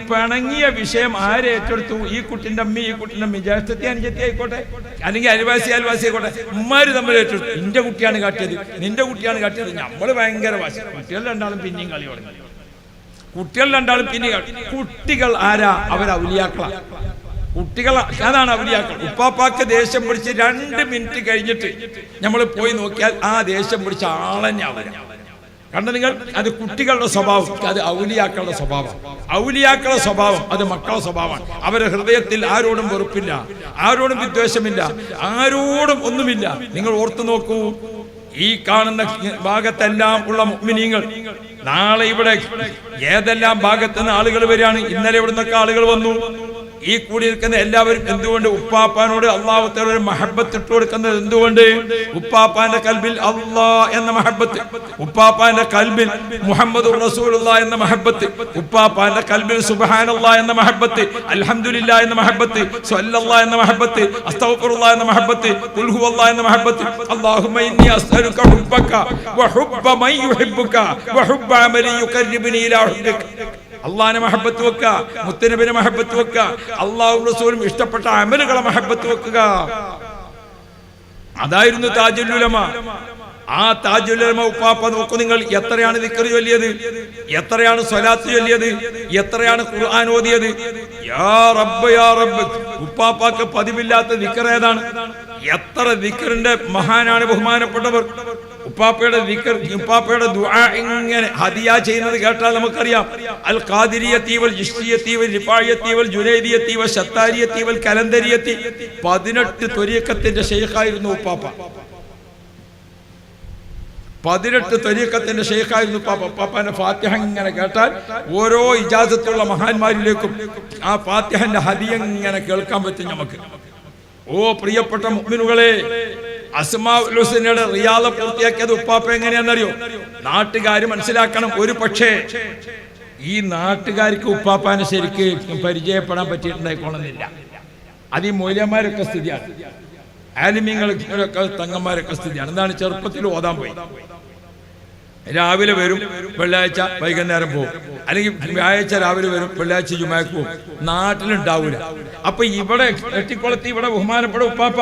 പിണങ്ങിയ വിഷയം ആരെ ഏറ്റെടുത്തു? ഈ കുട്ടിന്റെ അമ്മ, ഈ കുട്ടിന്റെ അമ്മ, ജ്യേഷ്ഠത്തി അനുജത്തി ആയിക്കോട്ടെ, അല്ലെങ്കിൽ അയൽവാസി ആയിക്കോട്ടെ, ഉമ്മാര് തമ്മിൽ ഏറ്റെടുത്തു. നിന്റെ കുട്ടിയാണ് കാട്ടിയത്, നിന്റെ കുട്ടിയാണ് കാട്ടിയത്. നമ്മള് ഭയങ്കര വാശി. കുട്ടികൾ രണ്ടാളും പിന്നെയും കളി തുടങ്ങി. കുട്ടികൾ ആരാ? അവർ ഔലിയാക്കളാ. കുട്ടികൾ അതാണ് ഔലിയാക്കൾ. ഉപ്പാപ്പാക്ക് ദേഷ്യം പിടിച്ച് 2 മിനിറ്റ് കഴിഞ്ഞിട്ട് നമ്മൾ പോയി നോക്കിയാൽ ആ ദേഷ്യം പിടിച്ച ആളെന്നെ അവരാ. കണ്ട നിങ്ങൾ? അത് കുട്ടികളുടെ സ്വഭാവം, അത് ഔലിയാക്കളുടെ സ്വഭാവം. ഔലിയാക്കളുടെ സ്വഭാവം അത് മക്കളുടെ സ്വഭാവമാണ്. അവരുടെ ഹൃദയത്തിൽ ആരോടും വെറുപ്പില്ല, ആരോടും വിദ്വേഷമില്ല, ആരോടും ഒന്നുമില്ല. നിങ്ങൾ ഓർത്തു നോക്കൂ, ഈ കാണുന്ന ഭാഗത്തെല്ലാം ഉള്ള മുഅ്മിനീങ്ങൾ നാളെ ഇവിടെ ഏതെല്ലാം ഭാഗത്ത് നിന്ന് ആളുകൾ വരികയാണ്. ഇന്നലെ ഇവിടെ നിന്നൊക്കെ ആളുകൾ വന്നു. ഈ കൂടിയിരിക്കുന്ന എല്ലാവരും എന്തുകൊണ്ട് ഉപ്പാപ്പാനോട് അള്ളാഹു തആല ഒരു മഹബത്ത് ഇട്ട് കൊടുക്കുന്നത്? എന്തുകൊണ്ട്? ഉപ്പാപ്പാന്റെ കൽബിൽ അല്ലാഹ് എന്ന മഹബത്ത്, ഉപ്പാപ്പാന്റെ കൽബിൽ മുഹമ്മദുർ റസൂലുള്ളാഹി എന്ന മഹബത്ത്, ഉപ്പാപ്പാന്റെ കൽബിൽ സുബ്ഹാനല്ലാഹ് എന്ന മഹബത്ത്, അൽഹംദുലില്ലാഹ് എന്ന മഹബത്ത്, സ്വല്ലല്ലാഹ് എന്ന മഹബത്ത്, അസ്തഗ്ഫിറുല്ലാഹ് എന്ന മഹബത്ത്, ഖുൽ ഹുവല്ലാഹ് എന്ന മഹബത്ത്. അല്ലാഹുമ്മ ഇന്നി അസ്അലുക ഹുബ്ബക വഹുബ്ബ മൻ യുഹിബ്ബുക വഹുബ്ബ അമലി യുഖർരിബുനി ഇലാ ഹുബ്ബിക. അള്ളാഹിനെ മഹബത്ത് വെക്കുക, മുത്തനബിനെ മഹബത്ത് വെക്കുക, അള്ളാഹു റസൂലും ഇഷ്ടപ്പെട്ട അമലുകളെ മഹബത്ത് വെക്കുക. അതായിരുന്നു താജുൽ ഉലമ. ആ താജുൽ ഉലമ ഉപ്പാപ്പ നോക്കൂ നിങ്ങൾ, എത്രയാണ് ദിക്ർ ചൊല്ലിയത്, എത്രയാണ് സ്വലാത്ത് ചൊല്ലിയത്, എത്രയാണ് ഖുർആൻ ഓതിയത്. യാ റബ്ബ് യാ റബ്ബ്. ഉപ്പാപ്പാക്ക് പതിവില്ലാത്ത ദിക്ർ ഏതാണ്? എത്ര ദിക്റിന്റെ മഹാനാണ് ബഹുമാനപ്പെട്ടവർ. ഉപ്പാപ്പയുടെ ദിക്ർ, ഉപ്പാപ്പയുടെ ദുആ ഇങ്ങനെ ഹദിയ ചെയ്യുന്നത് കേട്ടാൽ നമുക്കറിയാം. അൽ ഖാദിരിയത്തി വൽ ജിഷ്തിയത്തി വൽ റിഫായിയത്തി വൽ ജുനൈദിയത്തി വൽ ശത്താരിയത്തി വൽ കലന്തരിയത്തി 18 ത്വരീഖത്തിന്റെ ശൈഖായിരുന്നു ഉപ്പാപ്പ. 18 ത്വരീഖത്തിന്റെ ശൈഖായിരുന്നു ഉപ്പാപ്പ. ഉപ്പാപ്പാന്റെ ഫാത്തിഹ ഇങ്ങനെ കേട്ടാൽ ഓരോ ഇജാസത്തുള്ള മഹാന്മാരിലേക്കും ആ ഫാത്തിഹന്റെ ഹദിയ ഇങ്ങനെ കേൾക്കാൻ പറ്റും നമുക്ക്. ഓ പ്രിയപ്പെട്ട മുഅ്മിനുകളെ, അസ്മാഉൽ ഹുസ്നയുടെ റിയാദ പൂർത്തിയാക്കിയത് ഉപ്പാപ്പ എങ്ങനെയാണെന്നറിയോ? നാട്ടുകാർ മനസ്സിലാക്കണം. ഒരു പക്ഷേ ഈ നാട്ടുകാർക്ക് ഉപ്പാപ്പാനെ ശരിക്ക് പരിചയപ്പെടാൻ പറ്റിയിട്ടുണ്ടായിക്കൊള്ളുന്നില്ല. അത് ഈ മൗലവിമാരൊക്കെ സ്ഥിതിയാണ്, ആലിമീങ്ങളൊക്കെ തങ്ങന്മാരൊക്കെ സ്ഥിതിയാണ്. എന്താണ്? ചെറുപ്പത്തിൽ ഓതാൻ പോയി, രാവിലെ വരും, വെള്ളിയാഴ്ച വൈകുന്നേരം പോകും, അല്ലെങ്കിൽ വ്യാഴാഴ്ച രാവിലെ വരും, വെള്ളിയാഴ്ച ജുമാക്ക് പോകും. നാട്ടിലുണ്ടാവൂല. അപ്പൊ ഇവിടെ എട്ടിക്കുളത്ത് ഇവിടെ ബഹുമാനപ്പെട്ട ഉപ്പാപ്പ,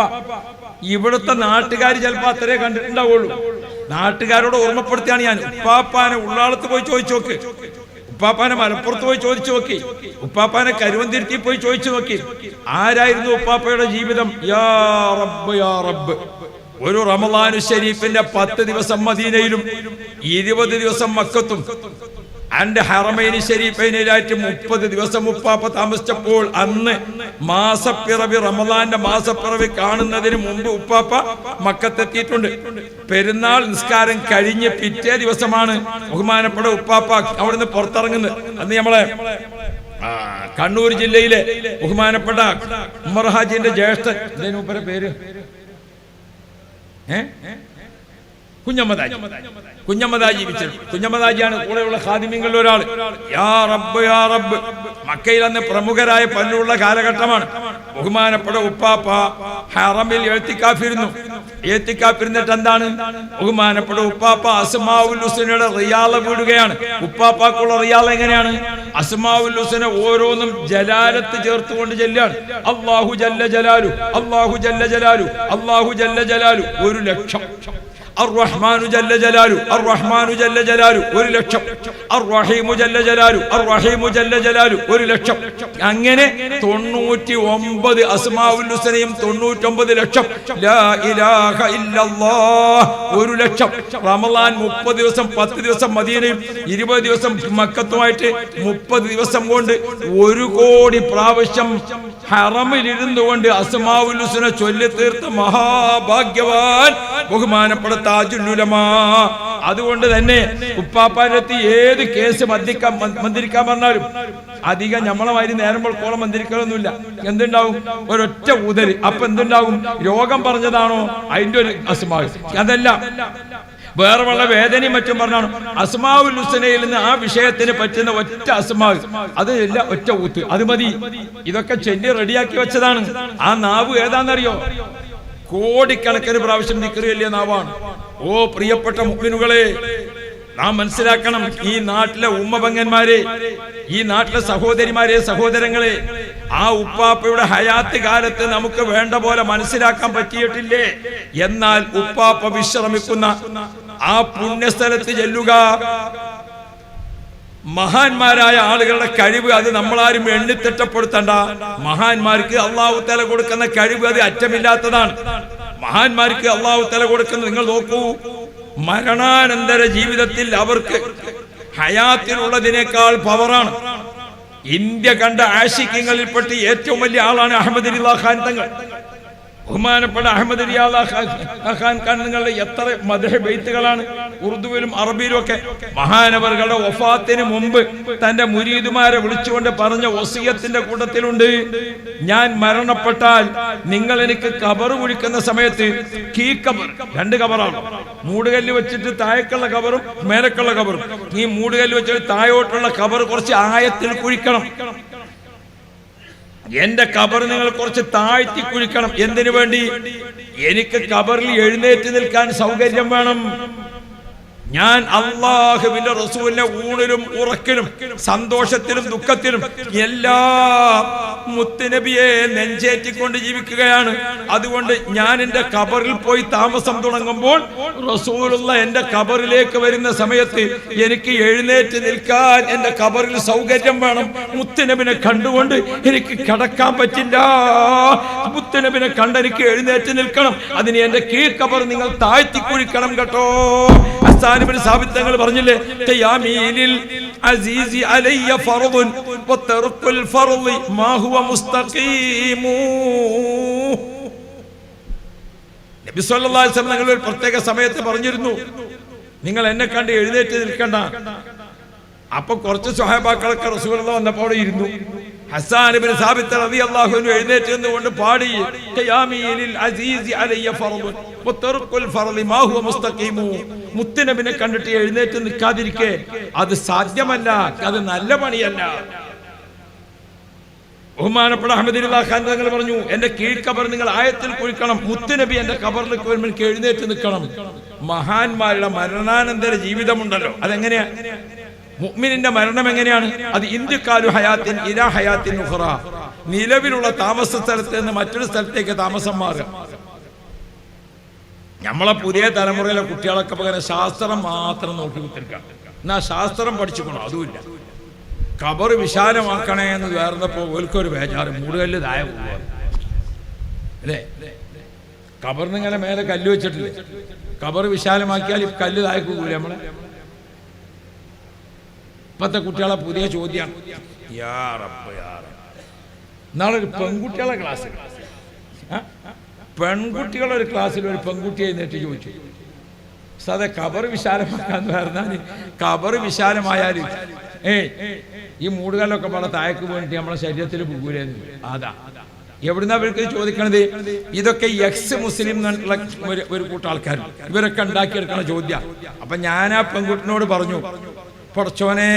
ഇവിടുത്തെ നാട്ടുകാർ ചിലപ്പോ അത്രേ കണ്ടിട്ടുണ്ടാവുള്ളൂ. നാട്ടുകാരോട് ഓർമ്മപ്പെടുത്തിയാണ് ഞാൻ. ഉപ്പാപ്പാനെ ഉള്ളാളത്ത് പോയി ചോദിച്ചു നോക്ക്, ഉപ്പാപ്പാനെ മലപ്പുറത്ത് പോയി ചോദിച്ചു നോക്കി, ഉപ്പാപ്പാനെ കരുവന്തിരുത്തി പോയി ചോദിച്ചു നോക്കി. ആരായിരുന്നു ഉപ്പാപ്പയുടെ ജീവിതം? യാ റബ്ബ് യാ റബ്ബ്. ഒരു റമളാനു ശരീഫിന്റെ 10 ദിവസം മദീനയിലും 20 ദിവസം മക്കത്തും അന്റെ ഹറമൈനി ശരീഫൈനിലായിട്ട് 30 ദിവസം ഉപ്പാപ്പ താമസിച്ചപ്പോൾ അന്ന് മാസപ്പിറവി, റമളാന്റെ മാസപ്പിറവി കാണുന്നതിന് മുമ്പ് ഉപ്പാപ്പ മക്കത്തെത്തിയിട്ടുണ്ട്. പെരുന്നാൾ നിസ്കാരം കഴിഞ്ഞ് പിറ്റേ ദിവസമാണ് ബഹുമാനപ്പെട്ട ഉപ്പാപ്പ അവിടുന്ന് പുറത്തിറങ്ങുന്നത്. അന്ന് നമ്മളെ കണ്ണൂർ ജില്ലയിലെ ബഹുമാനപ്പെട്ട ഉമർ ഹാജിന്റെ ജ്യേഷ്ഠൻ, ഇതിനുപ്പരെ പേര് കുഞ്ഞമ്മദാജി ജീവിച്ചത്. കുഞ്ഞമ്മദാജിയാണ് കൂടെയുള്ള ഖാദിമീങ്ങളിൽ ഒരാൾ. യാ റബ്ബ് യാ റബ്ബ്. മക്കയിൽ അന്ന് പ്രമുഖരായ പല്ലുള്ള കാലഘട്ടമാണ്. ബഹുമാനപ്പെട്ട ഉപ്പാപ്പ ഹറമിൽ എഴുത്തിക്കാഫിരുന്നു. ഏത്തിക്കാപ്പിരുന്നിട്ട് എന്താണ്? ബഹുമാനപ്പെട്ട ഉപ്പാപ്പ അസ്മാഉൽ ഹുസ്നയുടെ റിയാള വീടുകയാണ്. ഉപ്പാപ്പാക്കുള്ള റിയാള എങ്ങനെയാണ്? അസ്മാഉൽ ഹുസ്ന ഓരോന്നും ജലാലത്ത് ചേർത്തുകൊണ്ട് ചെല്ലാണ്. അല്ലാഹു ജല്ല ജലാലു, അല്ലാഹു ജല്ല ജലാലു, അല്ലാഹു ജല്ല ജലാലു 1,00,000. അർ-റഹ്മാനു ജല്ല ജലാലു, അർ-റഹ്മാനു ജല്ല ജലാലു 1,00,000. അർ-റഹീമു ജല്ല ജലാലു, അർ-റഹീമു ജല്ല ജലാലു 1,00,000. അങ്ങനെ 99 അസ്മാഉൽ ഹുസ്നയും 99 ലക്ഷം. ലാ ഇലാഹ ഇല്ലല്ലാഹ് 1,00,000. റമളാൻ 30 ദിവസം 10 ദിവസം മദീനയും 20 ദിവസം മക്കത്തുമായിട്ട് 30 ദിവസം കൊണ്ട് 1 കോടി പ്രാവശ്യം ഹറമിലിരുന്നു കൊണ്ട് അസ്മാഉൽ ഹുസ്ന ചൊല്ലി തീർത്ത മഹാഭാഗ്യവാൻ ബഹുമാനപ്പെട്ട താജുൽ ഉലമാ. അതുകൊണ്ട് തന്നെ ഉപ്പാപ്പാനെത്തി ഏത് കേസ് മന്ത്രിക്കാൻ പറഞ്ഞാലും അധികം നമ്മളെ മാതിരി നേരമ്പോൾ കോളം മന്ത്രിക്കലൊന്നുമില്ല. എന്തുണ്ടാവും? ഒരൊറ്റ ഊതല്. അപ്പൊ എന്തുണ്ടാവും? രോഗം പറഞ്ഞതാണോ അതിന്റെ ഒരു അസ്മാവ്. അതല്ല, വേറെ വല്ല വേദനയും മറ്റും പറഞ്ഞാണ്. അസ്മാഉൽ ഹുസ്നയിൽ നിന്ന് ആ വിഷയത്തിന് പറ്റുന്ന ഒറ്റ അസ്മാവ്, അത് ഇല്ല, ഒറ്റ ഊത്ത്, അത് മതി. ഇതൊക്കെ ചൊല്ലി റെഡിയാക്കി വെച്ചതാണ്. ആ നാവ് ഏതാണെന്നറിയോ? കോടിക്കണക്കിന് പ്രാവശ്യം ദിക്ർ ചൊല്ലിയ നാവാണ്. ഓ പ്രിയപ്പെട്ട മുഅ്മിനുകളെ, നാം മനസ്സിലാക്കണം, ഈ നാട്ടിലെ ഉമ്മപെങ്ങന്മാരെ, ഈ നാട്ടിലെ സഹോദരിമാരെ, സഹോദരങ്ങളെ, ആ ഉപ്പാപ്പയുടെ ഹയാത്ത് കാലത്ത് നമുക്ക് വേണ്ട പോലെ മനസ്സിലാക്കാൻ പറ്റിയിട്ടില്ലേ? എന്നാൽ ഉപ്പാപ്പ വിശ്രമിക്കുന്ന ആ പുണ്യസ്ഥലത്ത് ചെല്ലുക, മഹാന്മാരായ ആളുകളുടെ കഴിവ് അത് നമ്മളാരും എണ്ണിത്തിട്ടപ്പെടുത്തണ്ട. മഹാന്മാർക്ക് അള്ളാഹു തആല കൊടുക്കുന്ന കഴിവ് അത് അറ്റമില്ലാത്തതാണ്. മഹാന്മാർക്ക് അള്ളാഹു തആല കൊടുക്കുന്നത് നിങ്ങൾ നോക്കൂ, മരണാനന്തര ജീവിതത്തിൽ അവർക്ക് ഹയാത്തിലുള്ളതിനേക്കാൾ പവറാണ്. ഇന്ത്യ കണ്ട ആശിക്യങ്ങളിൽപ്പെട്ട് ഏറ്റവും വലിയ ആളാണ് അഹമ്മദ് റിളാ ഖാൻ തങ്ങൾ. ബഹുമാനപ്പെട്ട അഹമ്മദ് റിളാ ഖാൻ തങ്ങളുടെ എത്ര മദ്ഹ് ബൈത്തുകളാണ് ഉറുദുവിലും അറബിയിലും ഒക്കെ. മഹാനവറുകളുടെ വഫാത്തിന് മുമ്പ് തന്റെ മുരീദുമാരെ വിളിച്ചുകൊണ്ട് പറഞ്ഞ വസിയത്തിന്റെ കൂട്ടത്തിലുണ്ട്, ഞാൻ മരണപ്പെട്ടാൽ നിങ്ങൾ എനിക്ക് ഖബർ കുഴിക്കുന്ന സമയത്ത് കീ ഖബർ, 2 ഖബറാണ്, മൂടുകല്ല് വെച്ചിട്ട് താഴേക്കുള്ള ഖബറും മേലക്കുള്ള ഖബറും. ഈ മൂടുകല്ല് വെച്ചിട്ട് താഴോട്ടുള്ള ഖബർ കുറച്ച് ആയത്തിൽ കുഴിക്കണം. എന്റെ ഖബർ നിങ്ങൾ കുറച്ച് താഴ്ത്തി കുഴിക്കണം. എന്തിനു വേണ്ടി? എനിക്ക് ഖബറിൽ എഴുന്നേറ്റ് നിൽക്കാൻ സൗകര്യം വേണം. ഞാൻ അല്ലാഹുവിന്റെ റസൂലിനെ ഊണിലും ഉറക്കിലും സന്തോഷത്തിലും ദുഃഖത്തിലും എല്ലാം മുത്തുനബിയെ നെഞ്ചേറ്റിക്കൊണ്ട് ജീവിക്കുകയാണ്. അതുകൊണ്ട് ഞാൻ എന്റെ ഖബറിൽ പോയി താമസം തുടങ്ങുമ്പോൾ റസൂലുള്ള എന്റെ ഖബറിലേക്ക് വരുന്ന സമയത്ത് എനിക്ക് എഴുന്നേറ്റ് നിൽക്കാൻ എന്റെ ഖബറിൽ സൗകര്യം വേണം. മുത്തുനബിനെ കണ്ടുകൊണ്ട് എനിക്ക് കിടക്കാൻ പറ്റില്ല. മുത്തുനബിനെ കണ്ടെനിക്ക് എഴുന്നേറ്റ് നിൽക്കണം. അതിന് എന്റെ കീഴ്ഖബർ നിങ്ങൾ താഴ്ത്തി കുഴിക്കണം കേട്ടോ. സാബിത്തങ്ങൾ പറഞ്ഞില്ലേ, ഖിയാമീനിൽ അസീസി അലയ്യ ഫർദുൻ വതർകുൽ ഫർദി മാ ഹുവ മുസ്തഖീം. നബി സല്ലല്ലാഹു അലൈഹി വസല്ലം ഒരു പ്രത്യേക സമയത്ത് പറഞ്ഞിരുന്നു, നിങ്ങൾ എന്നെ കണ്ട് എഴുന്നേറ്റ് നിൽക്കണ്ട. അപ്പൊ കുറച്ച് സ്വഹാബാക്കളൊക്കെ റസൂലുള്ളാഹി വന്നപ്പോൾ അവിടെ ഇരുന്നു. ഹസ്സാൻ ഇബ്നു സാബിത്ത് റളിയല്ലാഹു അൻഹു എഴുന്നേറ്റ് നിന്നുകൊണ്ട് പാടി, ഖിയാമീനിൽ അസീസി അലയ്യ ഫർദുൻ വതർകുൽ ഫർദി മാ ഹുവ മുസ്തഖീം. മുത്തുനബിനെ കണ്ടിട്ട് എഴുന്നേറ്റ് നിൽക്കാതിരിക്കെ അത് സാധ്യമല്ല, അത് നല്ല പണിയല്ല. ബഹുമാനപ്പെട്ട അഹമ്മദ് റിളാ ഖാൻ തങ്ങൾ പറഞ്ഞു, എന്റെ കീഴ്ഖബർ നിങ്ങൾ ആയത്തിൽ കുഴിക്കണം. മുത്തുനബി എന്റെ ഖബറിലേക്ക് വരുമ്പോൾ എനിക്ക് എഴുന്നേറ്റ് നിൽക്കണം. മഹാന്മാരുടെ മരണാനന്തര ജീവിതമുണ്ടല്ലോ, അതെങ്ങനെയാ? മുഅ്മിനിന്റെ മരണം എങ്ങനെയാണ്? അത് ഇന്ത്യക്കാലു ഹയാത്തിൻ ഇലാ ഹയാത്തിൻ ഉഖറ, നിലവിലുള്ള താമസ സ്ഥലത്ത് നിന്ന് മറ്റൊരു സ്ഥലത്തേക്ക് താമസം മാറുക. നമ്മളെ പുതിയ തലമുറയിലെ കുട്ടികളൊക്കെ പകരം ശാസ്ത്രം മാത്രം നോക്കി കുത്തിരിക്കാം. എന്നാ ശാസ്ത്രം പഠിച്ചുകൊണ്ടോ? അതുമില്ല. ഖബർ വിശാലമാക്കണേ എന്ന് വേർന്നപ്പോ ഓൽക്കൊരു ബേജാറ്, മൂടുകല്ല് താഴെ പോവുക അല്ലേ? ഖബറിന് ഇങ്ങനെ മേലെ കല്ല് വെച്ചിട്ടില്ലേ? ഖബർ വിശാലമാക്കിയാൽ കല്ല് താഴെ പോകൂലേ? നമ്മളെ ഇപ്പത്തെ കുട്ടികളെ പുതിയ ചോദ്യമാണ്, നാളെ ഒരു പെൺകുട്ടികളെ ക്ലാസ്, പെൺകുട്ടികളൊരു ക്ലാസ്സിൽ ഒരു പെൺകുട്ടിയെ എന്നിട്ട് ചോദിച്ചു, സാധേ ഖബർ വിശാലമാക്കാന്ന് പറഞ്ഞാൽ ഖബർ വിശാലമായാൽ ഈ മൂടുകാലൊക്കെ പല താഴേക്ക് വേണ്ടി നമ്മളെ ശരീരത്തിൽ പോകൂലെന്ന്. അതാ എവിടുന്ന അവർക്ക് ചോദിക്കണത്? ഇതൊക്കെ എക്സ് മുസ്ലിം എന്നുള്ള ഒരു കൂട്ടം ആൾക്കാർ ഇവരൊക്കെ ഉണ്ടാക്കിയെടുക്കണ ചോദ്യം. അപ്പൊ ഞാൻ ആ പെൺകുട്ടിനോട് പറഞ്ഞു, പടച്ചോനെ,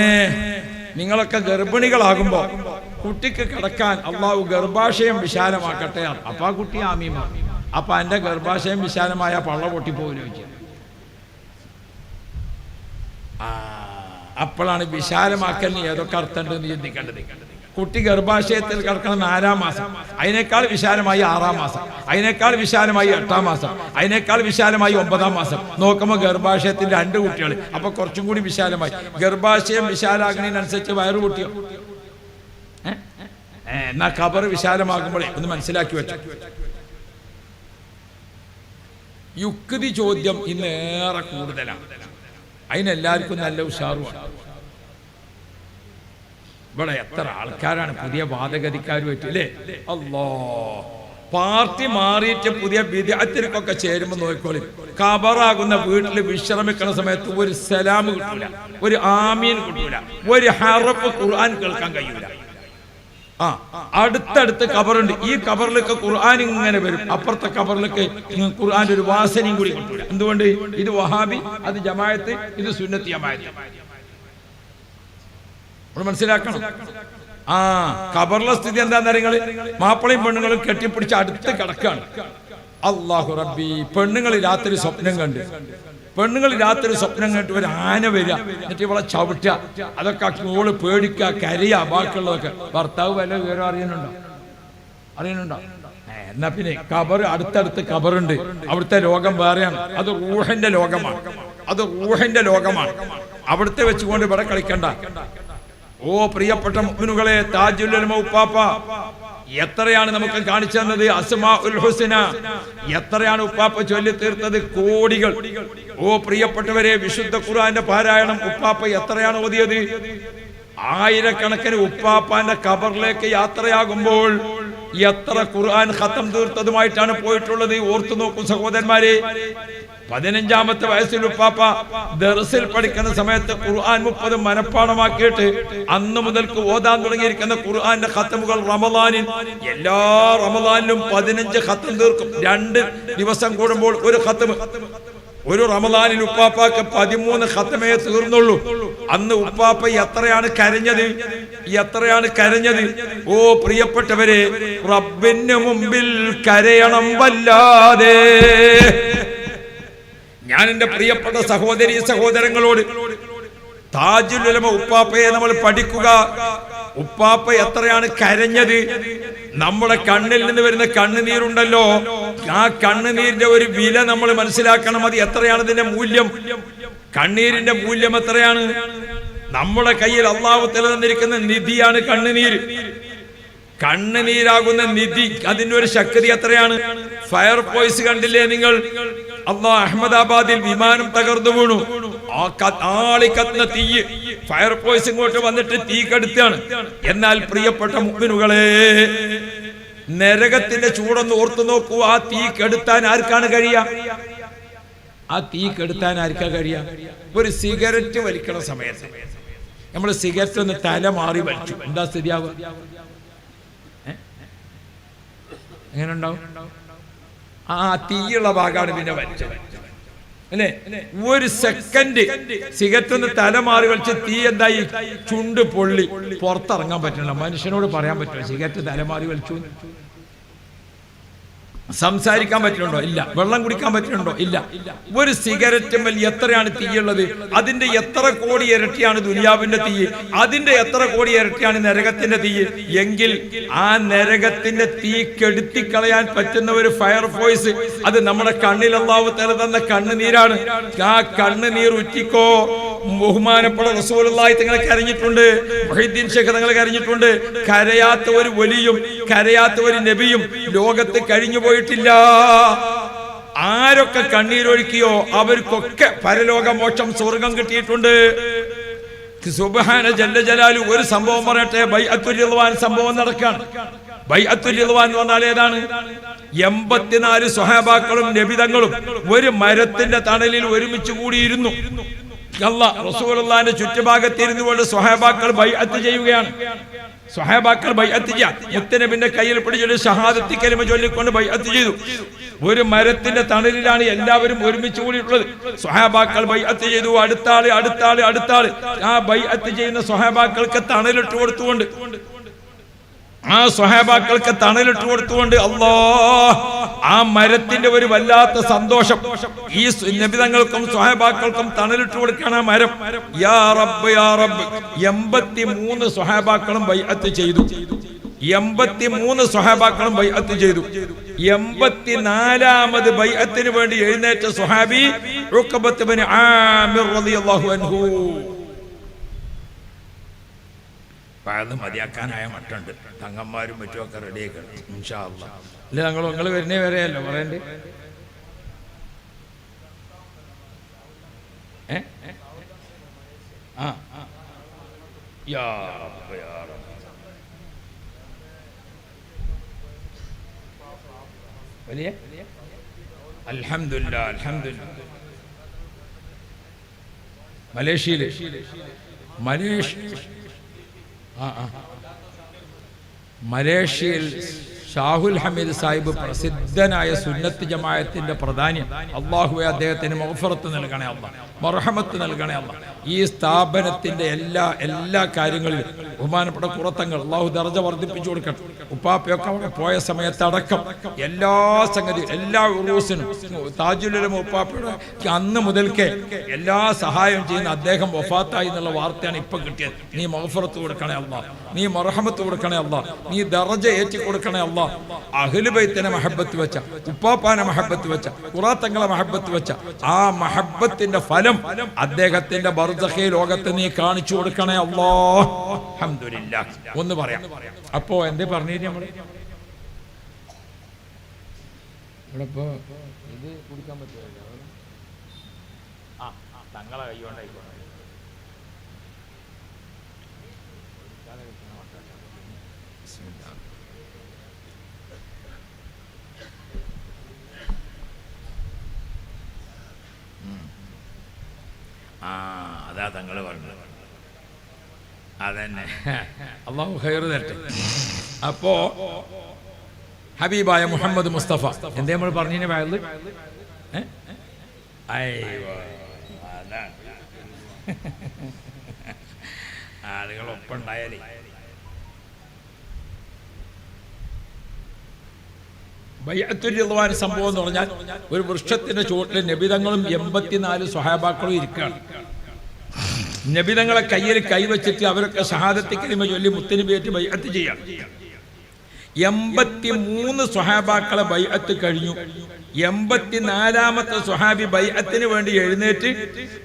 നിങ്ങളൊക്കെ ഗർഭിണികളാകുമ്പോ കുട്ടിക്ക് കിടക്കാൻ അള്ളാഹു ഗർഭാശയം വിശാലമാക്കട്ടെ. അപ്പൊ ആ കുട്ടി ആമീൻ. അപ്പൊ എൻ്റെ ഗർഭാശയം വിശാലമായ പള്ള പൊട്ടിപ്പോകുന്നു ചോദിക്കുക. അപ്പോഴാണ് വിശാലമാക്കലിന് ഏതൊക്കെ അർത്ഥമുണ്ടെന്ന് ചിന്തിക്കേണ്ടത്. കുട്ടി ഗർഭാശയത്തിൽ കിടക്കണം 4-ാം മാസം, അതിനേക്കാൾ വിശാലമായി 6-ാം മാസം, അതിനേക്കാൾ വിശാലമായി 8-ാം മാസം, അതിനേക്കാൾ വിശാലമായി 9-ാം മാസം. നോക്കുമ്പോൾ ഗർഭാശയത്തിൽ 2 കുട്ടികൾ, അപ്പൊ കുറച്ചും കൂടി വിശാലമായി. ഗർഭാശയം വിശാലാകുന്നതിനനുസരിച്ച് വയറു കൂട്ടിയോ? എന്നാ ഖബർ വിശാലമാകുമ്പോഴേ ഒന്ന് മനസ്സിലാക്കി വെച്ചു. യുക്തി ചോദ്യം ഇന്ന് ഏറെ കൂടുതലാണ്. അതിനെല്ലാവർക്കും നല്ല ഉഷാറുമാണ്. ഇവിടെ എത്ര ആൾക്കാരാണ് പുതിയ വാദഗതിക്കാരുമായിട്ട് അല്ലേ? അല്ലാ, പാർട്ടി മാറിയിട്ട് പുതിയ വിദ്യാർത്ഥികൾക്കൊക്കെ ചേരുമ്പോൾ നോക്കിക്കോളി, ഖബറാകുന്ന വീട്ടിൽ വിശ്രമിക്കുന്ന സമയത്ത് ഒരു സലാം കിട്ടൂല, ഒരു ആമീൻ കിട്ടൂല, ഒരു ഹറഫ് ഖുർആൻ കേൾക്കാൻ കഴിയൂല. അടുത്തടുത്ത് ഖബറുണ്ട്. ഈ ഖബറിലൊക്കെ ഖുർആൻ ഇങ്ങനെ വരും, അപ്പുറത്തെ ഖബറിലൊക്കെ ഖുർആന്റെ ഒരു വാസനയും കൂടി കിട്ടൂല. എന്തുകൊണ്ട്? ഇത് വഹാബി, അത് ജമാഅത്ത്, ഇത് സുന്നത്തി ജമാഅത്ത്. മനസ്സിലാക്കണം. ഖബറിലെ സ്ഥിതി എന്താന്ന് അറിയങ്ങള്? മാപ്പിളയും പെണ്ണുങ്ങളും കെട്ടിപ്പിടിച്ച് അടുത്ത് കിടക്കാണ്. അല്ലാഹു റബ്ബി, പെണ്ണുങ്ങൾ രാത്രി സ്വപ്നം കണ്ട്, പെണ്ണുങ്ങൾ രാത്രി സ്വപ്നം കണ്ടിട്ട് ഒരു ആന വരിക, എന്നിട്ട് ഇവളെ ചവിട്ടുക, അതൊക്കെ ഓള് പേടിക്കുക, കരയുക, ബാക്കിയുള്ളതൊക്കെ. ഭർത്താവ് വല്ല വിവരം അറിയുന്നുണ്ടോ? എന്നാ പിന്നെ ഖബർ അടുത്തടുത്ത് ഖബറുണ്ട്, അവിടുത്തെ ലോകം വേറെയാണ്. അത് റൂഹിന്റെ ലോകമാണ്. അവിടുത്തെ വെച്ചുകൊണ്ട് ഇവിടെ കളിക്കണ്ട. ഓ പ്രിയപ്പെട്ട മുഅ്മിനുകളെ, താജുൽ ഉലമ ഉപ്പാപ്പ എത്രയാണ് നമുക്ക് കാണിച്ചു തന്നത്? അസ്മാഉൽ ഹുസ്ന എത്രയാണ് ഉപ്പാപ്പ ചൊല്ലി തീർത്തത്? കോടികൾ. ഓ പ്രിയപ്പെട്ടവരെ, വിശുദ്ധ ഖുർആന്റെ പാരായണം ഉപ്പാപ്പ എത്രയാണ് ഓതിയത്? ആയിരക്കണക്കിന് ഉപ്പാപ്പാന്റെ ഖബറിലേക്ക് യാത്രയാകുമ്പോൾ എത്ര ഖുർആൻ ഖത്തം തീർത്തതുമായിട്ടാണ് പോയിട്ടുള്ളത്. ഓർത്തു നോക്കൂ സഹോദരന്മാരെ. 15-ാമത്തെ വയസ്സിൽ ഉപ്പാപ്പ ദർസിൽ പഠിക്കുന്ന സമയത്ത് ഖുർആൻ 30 മനഃപ്പാഠമാക്കിയിട്ട് അന്ന് മുതൽക്ക് ഓതാൻ തുടങ്ങിയിരിക്കുന്ന ഖുർആന്റെ ഖത്തമുകൾ റമദാനിൽ എല്ലാ റമദാനിലും 15 ഖത്തം തീർക്കും. 2 ദിവസം കൂടുമ്പോൾ ഒരു ഖത്തം. ഒരു റമദാനിൽ ഉപ്പാപ്പാക്ക് 13 ഖത്തമേ തീർന്നുള്ളൂ. അന്ന് ഉപ്പാപ്പ എത്രയാണ് കരഞ്ഞത്? ഓ പ്രിയപ്പെട്ടവരെ, റബ്ബിന് മുമ്പിൽ കരയണം വല്ലാതെ. ഞാൻ എൻ്റെ പ്രിയപ്പെട്ട സഹോദരീ സഹോദരങ്ങളോട്, താജുൽ ഉലമ ഉപ്പാപ്പയെ നമ്മൾ പഠിക്കുക. ഉപ്പാപ്പ എത്രയാണ് കരഞ്ഞത്? നമ്മുടെ കണ്ണിൽ നിന്ന് വരുന്ന കണ്ണുനീരുണ്ടല്ലോ, ആ കണ്ണുനീരിന്റെ ഒരു വില നമ്മൾ മനസ്സിലാക്കണം. അത് എത്രയാണ് ഇതിന്റെ മൂല്യം? കണ്ണീരിന്റെ മൂല്യം എത്രയാണ്? നമ്മുടെ കയ്യിൽ അല്ലാഹു തആല തന്നിരിക്കുന്ന നിധിയാണ് കണ്ണുനീര്. കണ്ണുനീരാകുന്ന നിധി, അതിന്റെ ഒരു ശക്തി എത്രയാണ്? ഫയർ ഫോഴ്സ് കണ്ടില്ലേ നിങ്ങൾ? അഹമ്മദാബാദിൽ വിമാനം തകർന്നു വീണു. ആളിക്കത്തുന്ന തീ, ഫയർ ഫോഴ്സ് ഇങ്ങോട്ട് വന്നിട്ട് തീ കെടുത്താണ്. എന്നാൽ പ്രിയപ്പെട്ട മുഅ്മിനുകളെ, നരകത്തിന്റെ ചൂടൊന്ന് ഓർത്തു നോക്കൂ. ആ തീ കെടുത്താൻ ആർക്കാണ് കഴിയുക? ഒരു സിഗരറ്റ് വലിക്കണ സമയത്ത് നമ്മൾ സിഗരറ്റ് ഒന്ന് തല മാറി വലിച്ചു, എന്താ സ്ഥിതിയാവുക? എങ്ങനെ ഉണ്ടാവും? ആ തീയുള്ള ഭാഗമാണ് പിന്നെ വലിച്ചത് അല്ലേ? ഒരു സെക്കൻഡ് സിഗരറ്റ് ഒന്ന് തല മാറി വലിച്ച് തീ എന്തായി? ചുണ്ട് പൊള്ളി, പുറത്തിറങ്ങാൻ പറ്റില്ല. മനുഷ്യനോട് പറയാൻ പറ്റുമോ സിഗരറ്റ് തല മാറി വലിച്ചു? സംസാരിക്കാൻ പറ്റുന്നുണ്ടോ? ഇല്ല. വെള്ളം കുടിക്കാൻ പറ്റുന്നുണ്ടോ? ഇല്ല. ഒരു സിഗരറ്റ് മേൽ എത്രയാണ് തീയുള്ളത്? അതിന്റെ എത്ര കോടി ഇരട്ടിയാണ് ദുനിയാവിന്റെ തീ, അതിന്റെ എത്ര കോടി ഇരട്ടിയാണ് നരകത്തിന്റെ തീ. എങ്കിൽ ആ നരകത്തിന്റെ തീ കെടുത്തിക്കളയാൻ പറ്റുന്ന ഒരു ഫയർ ഫോഴ്സ്, അത് നമ്മുടെ കണ്ണിൽ അല്ലാഹു തആല തന്ന കണ്ണുനീരാണ്. ആ കണ്ണുനീർ ഉറ്റിക്കോ. ബഹുമാനപ്പെട്ട റസൂലുള്ളാഹി തങ്ങൾ കരഞ്ഞിട്ടുണ്ട്, മുഹീദ്ദീൻ ശൈഖ് തങ്ങൾ കരഞ്ഞിട്ടുണ്ട്. കരയാത്ത ഒരു വലിയും കരയാത്ത ഒരു നബിയും ലോകത്ത് കഴിഞ്ഞു പോയിട്ടില്ല. ആരൊക്കെ കണ്ണീരൊഴുക്കിയോ അവർക്കൊക്കെ പരലോക മോക്ഷം, സ്വർഗം കിട്ടിയിട്ടുണ്ട്. സുബ്ഹാന ജല്ല ജലാലു. ഒരു സംഭവം പറയട്ടെ. ബൈഅത്തുൽ റിദ്വാൻ സംഭവം നടക്കാണ്. ബൈഅത്തുൽ റിദ്വാൻ എന്ന് പറഞ്ഞാൽ ഏതാണ്? 84 സ്വഹാബാക്കളും നബിതങ്ങളും ഒരു മരത്തിന്റെ തണലിൽ ഒരുമിച്ച് കൂടിയിരുന്നു. റസൂലുള്ളാഹിന്റെ ചുറ്റുഭാഗത്തിരുന്നു കൊണ്ട് സ്വഹാബാക്കൾ ബൈഅത്ത് ചെയ്യുകയാണ്. സ്വഹാബാക്കൾ ബൈഅത്ത് ചെയ്യാൻ മുത്തനബിന്റെ കയ്യിൽ പിടിച്ചിട്ട് ഷഹാദത്തി കലിമ ചൊല്ലിക്കൊണ്ട് ബൈഅത്ത് ചെയ്തു. ഒരു മരത്തിന്റെ തണലിലാണ് എല്ലാവരും ഒരുമിച്ച് കൂടിയിട്ടുള്ളത്. സ്വഹാബാക്കൾ ബൈഅത്ത് ചെയ്തു. അടുത്താള് ആ ബൈഅത്ത് ചെയ്യുന്ന സ്വഹാബാക്കൾക്ക് തണലിട്ട് കൊടുത്തുകൊണ്ട് ആ സ്വഹാബാക്കൾക്ക് തണലിട്ട് കൊടുത്തുകൊണ്ട് അല്ലാഹ് ആ മരത്തിന്റെ ഒരു വല്ലാത്ത സന്തോഷം. ഈ നബി തങ്ങൾക്കും സ്വഹാബാക്കൾക്കും തണലിട്ട് കൊടുക്കുകയാണ് ആ മരം. യാ റബ്ബ് യാ റബ്ബ് 83 സ്വഹാബാക്കളും ബൈഅത്ത് ചെയ്തു. 83 സ്വഹാബാക്കളും ബൈഅത്ത് ചെയ്തു. 84ാമത് ബൈഅത്തിന് വേണ്ടി എഴുന്നേറ്റ സ്വഹാബി ഉഖബത്ത് ഇബ്നു ആമിർ റളിയല്ലാഹു അൻഹു. പഴന്ന് മതിയാക്കാനായ മട്ടുണ്ട്. തങ്ങന്മാരും മറ്റുമൊക്കെ റെഡിയാക്കണം ഇൻഷാ അല്ലാഹ്. അല്ല നിങ്ങൾ വരുന്നേ വരെയല്ലോ പറയണ്ടേ. വലിയ അൽഹംദുലില്ലാ അൽഹംദുലില്ലാ. മലേഷ്യയില് മലേഷ്യയിൽ ഷാഹുൽ ഹമീദ് സാഹിബ് പ്രസിദ്ധനായ സുന്നത്ത് ജമാഅത്തിന്റെ പ്രധാനി. അല്ലാഹുവേ അദ്ദേഹത്തിന് മഗ്ഫിറത്ത് നൽകണേ അല്ലാഹ്, മർഹമത്ത് നൽകണേ അല്ലാഹ്. ഈ സ്ഥാപനത്തിന്റെ എല്ലാ കാര്യങ്ങളിലും ബഹുമാനപ്പെട്ട കുറത്തങ്ങൾ അല്ലാഹു ദർജ വർദ്ധിപ്പിച്ചു കൊടുക്കട്ടെ. ഉപ്പാപ്പയൊക്കെ അവിടെ പോയ സമയത്തടക്കം എല്ലാ സംഗതിയും എല്ലാ ഉറൂസിനും താജുലുലമ ഉപ്പാപ്പയുടെ അന്ന് മുതൽക്കേ എല്ലാ സഹായവും ചെയ്യുന്ന അദ്ദേഹം വഫാത്തായി എന്നുള്ള വാർത്തയാണ് ഇപ്പൊ കിട്ടിയത്. നീ മഗ്ഫിറത്ത് കൊടുക്കണേ അല്ലാഹ്, നീ മർഹമത്ത് കൊടുക്കണേ അല്ലാഹ്, നീ ദർജ ഏറ്റി കൊടുക്കണേ അല്ലാഹ്. അഹ്ലു ബൈത്തിനെ മഹബത്ത് വെച്ച, ഉപ്പാപ്പാനെ മഹബത്ത് വെച്ച, ഖുറാത്തങ്ങളെ മഹബത്ത് വെച്ച ആ മഹബത്തിന്റെ ഫലം അദ്ദേഹത്തിന്റെ ബർസഖി ലോകത്ത് നീ കാണിച്ചു കൊടുക്കണേ അല്ലാഹ്. അൽഹംദുലില്ലാഹ്. ഒന്ന് പറയാം. അപ്പോ എന്തേ പറഞ്ഞിട്ട് നമ്മള് ഇവിടെ ഇപ്പോ ഇത് കുടിക്കാൻ പറ്റുമോ? തങ്ങളെ കൈകൊണ്ടായിക്കോട്ടെ. അതാ തങ്ങൾ പറഞ്ഞത്. അതന്നെ അല്ലാഹു ഖൈർ തരട്ടെ. അപ്പോ ഹബീബായ മുഹമ്മദ് മുസ്തഫ എന്തേ നമ്മൾ പറഞ്ഞതിന് വയല് ആളുകൾ ഒപ്പുണ്ടായാലേ ബൈഅത്തുൽ റിദ്വാൻ സംഭവം എന്ന് പറഞ്ഞാൽ ഒരു വൃക്ഷത്തിന്റെ ചുവട്ടിൽ നബിതങ്ങളും 84 സ്വഹാബാക്കളും ഇരിക്കുകയാണ്. നബിതങ്ങളെ കയ്യിൽ കൈവച്ചിട്ട് അവരൊക്കെ ഷഹാദത്ത് കലിമ ചൊല്ലി മുത്തനബിയായിട്ട് ബൈഅത്ത് ചെയ്യാം. 83 സ്വഹാബാക്കളെ ബൈഅത്ത് കഴിഞ്ഞു. 84ാമത്തെ സ്വഹാബി ബൈഅത്തിന് വേണ്ടി എഴുന്നേറ്റ്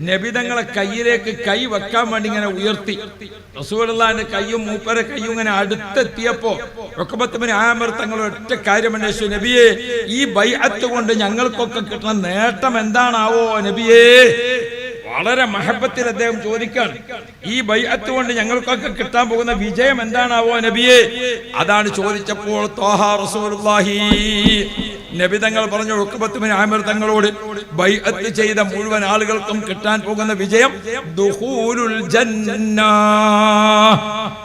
നബിതങ്ങളെ കയ്യിലേക്ക് കൈ വെക്കാൻ വേണ്ടി ഇങ്ങനെ ഉയർത്തി. റസൂലുള്ളാഹിന്റെ കയ്യും മൂപ്പരെ കയ്യും ഇങ്ങനെ അടുത്തെത്തിയപ്പോ ഉഖബത്ത് ഇബ്നു ആമിർ തങ്ങൾ ഒറ്റ കാര്യം അന്വേഷിച്ചു. നബിയേ, ഈ ബൈഅത്ത് കൊണ്ട് ഞങ്ങൾക്കൊക്കെ കിട്ടുന്ന നേട്ടം എന്താണാവോ നബിയേ? വളരെ മഹബത്തിൽ അദ്ദേഹം ചോദിക്കാണ്, ഈ ബൈഅത്ത് കൊണ്ട് ഞങ്ങൾക്കൊക്കെ കിട്ടാൻ പോകുന്ന വിജയം എന്താണാവോ നബിയേ? അതാണ് ചോദിച്ചപ്പോൾ ത്വാഹ റസൂലുള്ളാഹി നബി തങ്ങൾ പറഞ്ഞു ഉഖബത്ത് ഇബ്നു ആമിർ തങ്ങളോട്, ബൈഅത്ത് ചെയ്ത മുഴുവൻ ആളുകൾക്കും കിട്ടാൻ പോകുന്ന വിജയം ദുഖൂലുൽ ജന്ന,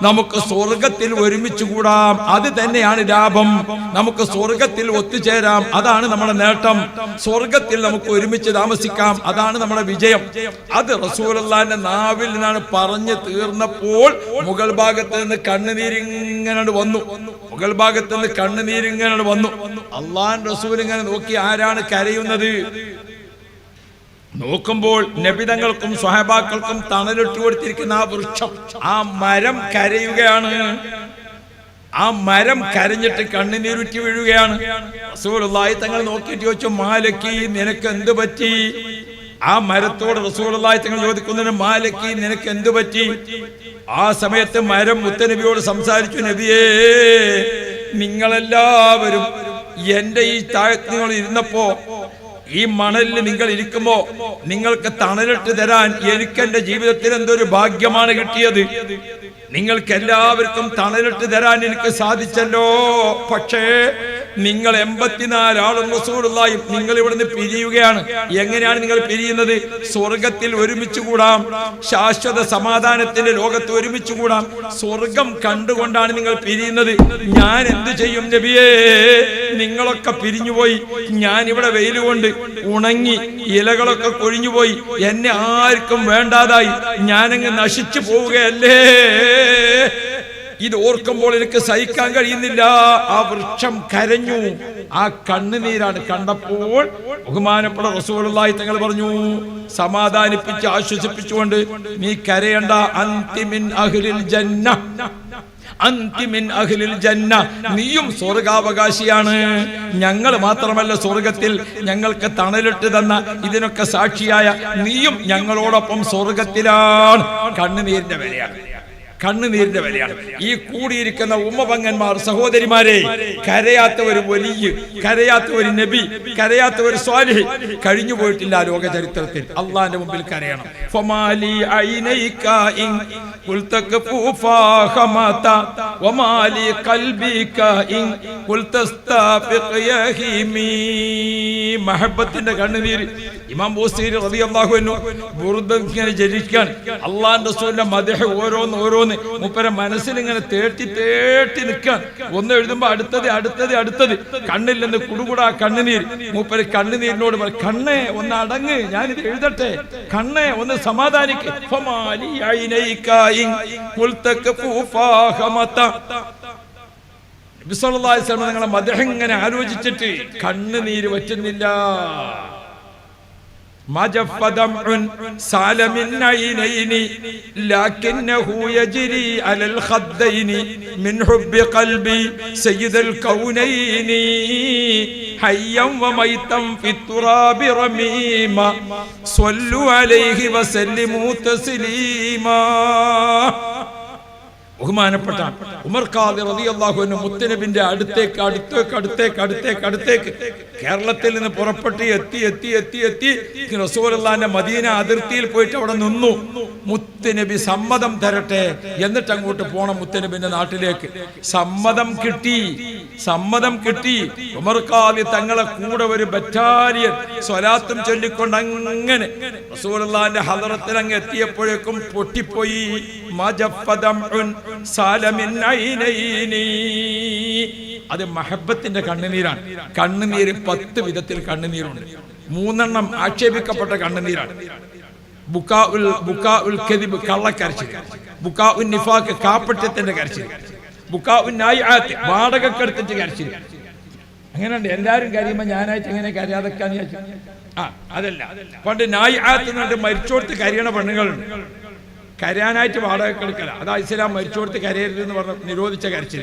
നമുക്ക് സ്വർഗത്തിൽ ഒരുമിച്ച് കൂടാം, അത് തന്നെയാണ് ലാഭം. നമുക്ക് സ്വർഗത്തിൽ ഒത്തുചേരാം, അതാണ് നമ്മുടെ നേട്ടം. സ്വർഗത്തിൽ നമുക്ക് ഒരുമിച്ച് താമസിക്കാം, അതാണ് നമ്മുടെ വിജയം. അത് റസൂലുള്ളാഹിന്റെ നാവിൽ നിന്നാണ് പറഞ്ഞു തീർന്നപ്പോൾ മുകൾ ഭാഗത്ത് നിന്ന് കണ്ണുനീരിങ്ങനെ വന്നു. മുകൾ ഭാഗത്ത് നിന്ന് കണ്ണുനീരിങ്ങനെ വന്നു. അള്ളാഹുവിന്റെ റസൂൽ ഇങ്ങനെ നോക്കി, ആരാണ് കരയുന്നത്? നോക്കുമ്പോൾ നബിതങ്ങൾക്കും സ്വഹാബാക്കൾക്കും തണലിട്ട് കൊടുത്തിരിക്കുന്ന ആ വൃക്ഷം, ആ മരം കരയുകയാണ്. ആ മരം കരഞ്ഞിട്ട് കണ്ണുനീരുറ്റി വീഴുകയാണ്. റസൂലുള്ളാഹി തങ്ങൾ നോക്കിയിട്ട് ചോദിച്ചു, മാലക്കി നിനക്ക് എന്ത് പറ്റി? ആ മരത്തോട് റസൂലുള്ളാഹി തങ്ങൾ ചോദിക്കുന്നതിന്, മാലക്കി നിനക്ക് എന്ത് പറ്റി? ആ സമയത്ത് മരം മുത്തനബിയോട് സംസാരിച്ചു, നബിയേ, നിങ്ങളെല്ലാവരും എന്റെ ഈ താഴത്ത് നിങ്ങൾ ഇരുന്നപ്പോ, ഈ മണലിൽ നിങ്ങൾ ഇരിക്കുമ്പോ നിങ്ങൾക്ക് തണലിട്ട് തരാൻ എനിക്ക് എന്റെ ജീവിതത്തിൽ എന്തൊരു ഭാഗ്യമാണ് കിട്ടിയത്. നിങ്ങൾക്ക് എല്ലാവർക്കും തണലിട്ട് തരാൻ എനിക്ക് സാധിച്ചല്ലോ. പക്ഷേ നിങ്ങൾ 84 ആളും റസൂലുള്ളാഹി നിങ്ങൾ ഇവിടുന്ന് പിരിയുകയാണ്. എങ്ങനെയാണ് നിങ്ങൾ പിരിയുന്നത്? സ്വർഗത്തിൽ ഒരുമിച്ച് കൂടാം, ശാശ്വത സമാധാനത്തിന്റെ ലോകത്ത് ഒരുമിച്ച് കൂടാം. സ്വർഗം കണ്ടുകൊണ്ടാണ് നിങ്ങൾ പിരിയുന്നത്. ഞാൻ എന്ത് ചെയ്യും നബിയേ? നിങ്ങളൊക്കെ പിരിഞ്ഞുപോയി, ഞാൻ ഇവിടെ വെയിൽ കൊണ്ട് ഉണങ്ങി, ഇലകളൊക്കെ കൊഴിഞ്ഞുപോയി, എന്നെ ആർക്കും വേണ്ടാതായി, ഞാനങ്ങ് നശിച്ചു പോവുകയല്ലേ ഇത് ഓർക്കുമ്പോൾ എനിക്ക് സഹിക്കാൻ കഴിയുന്നില്ല. ആ വൃക്ഷം കരഞ്ഞു. ആ കണ്ണുനീരാണ് കണ്ടപ്പോൾ ബഹുമാനപ്പെട്ട റസൂലുള്ളാഹി തങ്ങൾ പറഞ്ഞു, സമാധാനിപ്പിച്ച് ആശ്വസിപ്പിച്ചുകൊണ്ട്, നീ കരയണ്ട, അന്തിമിൻ അഹ്ലിൽ ജന്ന, അന്തിമിൻ അഹ്ലിൽ ജന്ന, നീയും സ്വർഗാവകാശിയാണ്. ഞങ്ങൾ മാത്രമല്ല സ്വർഗത്തിൽ ഞങ്ങൾക്ക് തണലിട്ട് തന്ന ഇതിനൊക്കെ സാക്ഷിയായ നീയും ഞങ്ങളോടൊപ്പം സ്വർഗത്തിലാണ്. കണ്ണുനീരിന്റെ വിലയാണ്, കണ്ണുനീരിന്റെ വിലയാണ്. ഈ കൂടിയിരിക്കുന്ന ഉമ്മപങ്ങന്മാർ, സഹോദരിമാരെ, കരയാത്ത ഒരു വലിയ, കരയാത്ത ഒരു നബി, കരയാത്ത ഒരു സ്വാലിഹ് കഴിഞ്ഞു പോയിട്ടില്ല ലോക ചരിത്രത്തിൽ. അള്ളാന്റെ മുമ്പിൽ കരയണം. ഫമാലി ഐനൈക ഇൻ ഖുൽതകഫു ഫഖമത വമാലി ഖൽബിക ഇൻ ഖുൽതസ്തഫിഖ് യഹീമി. മഹബ്ബത്തിന്റെ കണ്ണുനീര്. ഇമാം ബൂസീരി റളിയല്ലാഹു അൻഹു ബുർദ ഇങ്ങനെ ജരിക്കാൻ അള്ളാന്റെ റസൂലിന്റെ മദ്ഹ് ഓരോന്ന് മൂപ്പരെ മനസ്സിൽ ഇങ്ങനെ തേട്ടി നിൽക്കാൻ. ഒന്ന് എഴുതുമ്പോ അടുത്തത് കണ്ണിൽ നിന്ന് കുടുകൂടാ കണ്ണുനീർ. മൂപ്പര് കണ്ണുനീരിനോട് പറയും, കണ്ണേ ഒന്ന് അടങ്ങ്, ഞാനിത് എഴുതട്ടെ, കണ്ണേ ഒന്ന് സമാധാനിക്ക്. നിങ്ങളെ മദ്ഹ് ഇങ്ങനെ ആലോചിച്ചിട്ട് കണ്ണുനീര് വറ്റുന്നില്ല. ما جف دمع سال من عينين لكنه يجري على الخدين من حب قلبي سيد الكونين حيا وميتا في التراب رميما صلوا عليه وسلموا تسليما. ബഹുമാനപ്പെട്ട ഉമർ ഖാദി റളിയല്ലാഹു അൻഹു മുത്തനബിന്റെ അടുത്തേക്ക് കേരളത്തിൽ നിന്ന് പുറപ്പെട്ട് എത്തി റസൂലുള്ളാഹിന്റെ മദീന അതിർത്തിയിൽ പോയിട്ട് അവിടെ നിന്നു. മുത്തനബി സമ്മതം തരട്ടെ, എന്നിട്ട് അങ്ങോട്ട് പോണം മുത്തനബിന്റെ നാട്ടിലേക്ക്. സമ്മതം കിട്ടി. ഉമർ ഖാദി തങ്ങളെ കൂടെ ഒരു ബറ്റാലിയൻ സ്വലാത്തും ചൊല്ലിക്കൊണ്ട് അങ്ങനെ റസൂലുള്ളാഹിന്റെ ഹദറത്തിൽ അങ്ങ് എത്തിയപ്പോഴേക്കും പൊട്ടിപ്പോയി. അത് മഹബത്തിന്റെ കണ്ണുനീരാണ്. കണ്ണുനീര് 10 വിധത്തിൽ കണ്ണുനീരുണ്ട്. 3 ആക്ഷേപിക്കപ്പെട്ട കണ്ണുനീരാണ്. ബുക്കാഉൽ കദിബ്, കള്ളക്കരച്ചിൽ. ബുക്കാഉൻ നിഫാഖ്, കാപ്പട്യത്തിന്റെ കരച്ചിൽ. ബുക്കാഉൻ നായിആത്ത്, വാടകക്കെടുത്തിട്ട് കരച്ചിൽ. അങ്ങനെയുണ്ട്. എല്ലാവരും കരയുമ്പോ ഞാനായിട്ട് എങ്ങനെ കരയാതെക്കാന്ന് വിചാരിച്ചു. അതല്ല, പണ്ട് നായിആത്ത് എന്നിട്ട് മരിച്ചോടത്ത് കരയണ പെണ്ണുങ്ങളുണ്ട്. കരയാനായിട്ട് വാടക എടുക്കല. അതാ ഇസ്ലാം മരിച്ചോടത്ത് കരയരുത് എന്ന് പറഞ്ഞ നിരോധിച്ച കരച്ചിൽ.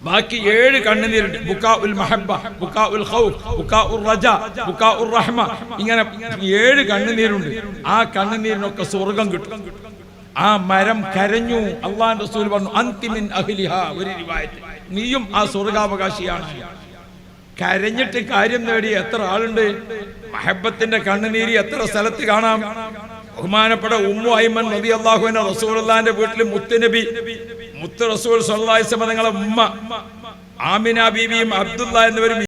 ബാക്കി 7 കണ്ണുനീരുണ്ട്. ബുക്കാഉൽ മഹബ്ബ, ബുക്കാഉൽ ഖൗഫ്, ബുക്കാഉർ റജാ, ബുക്കാഉർ റഹ്മ. ഇങ്ങനെ 7 കണ്ണുനീരുണ്ട്. ആ കണ്ണുനീരിനൊക്കെ സ്വർഗം കിട്ടും. ആ മരം കരഞ്ഞു. അല്ലാഹുവിന്റെ റസൂൽ പറഞ്ഞു, അന്തിമിൻ അഹ്ലിഹാ. ഒരു റിവായത്ത്, നീയും ആ സ്വർഗാവകാശിയാണ്. കരഞ്ഞിട്ട് കാര്യം നേടി എത്ര ആളുണ്ട്? മഹബ്ബത്തിന്റെ കണ്ണുനീര് എത്ര സ്ഥലത്ത് കാണാം. ബഹുമാനപ്പെട്ട ഉമ്മു ഐമൻ റളിയല്ലാഹു അൻഹ റസൂലുള്ളാഹിന്റെ വീട്ടിൽ മുത്ത് റസൂൽ സ്വല്ലല്ലാഹു അലൈഹി വസല്ലം തങ്ങളുടെ ഉമ്മ ആമിന ബീവിയും അബ്ദുള്ള എന്നിവരും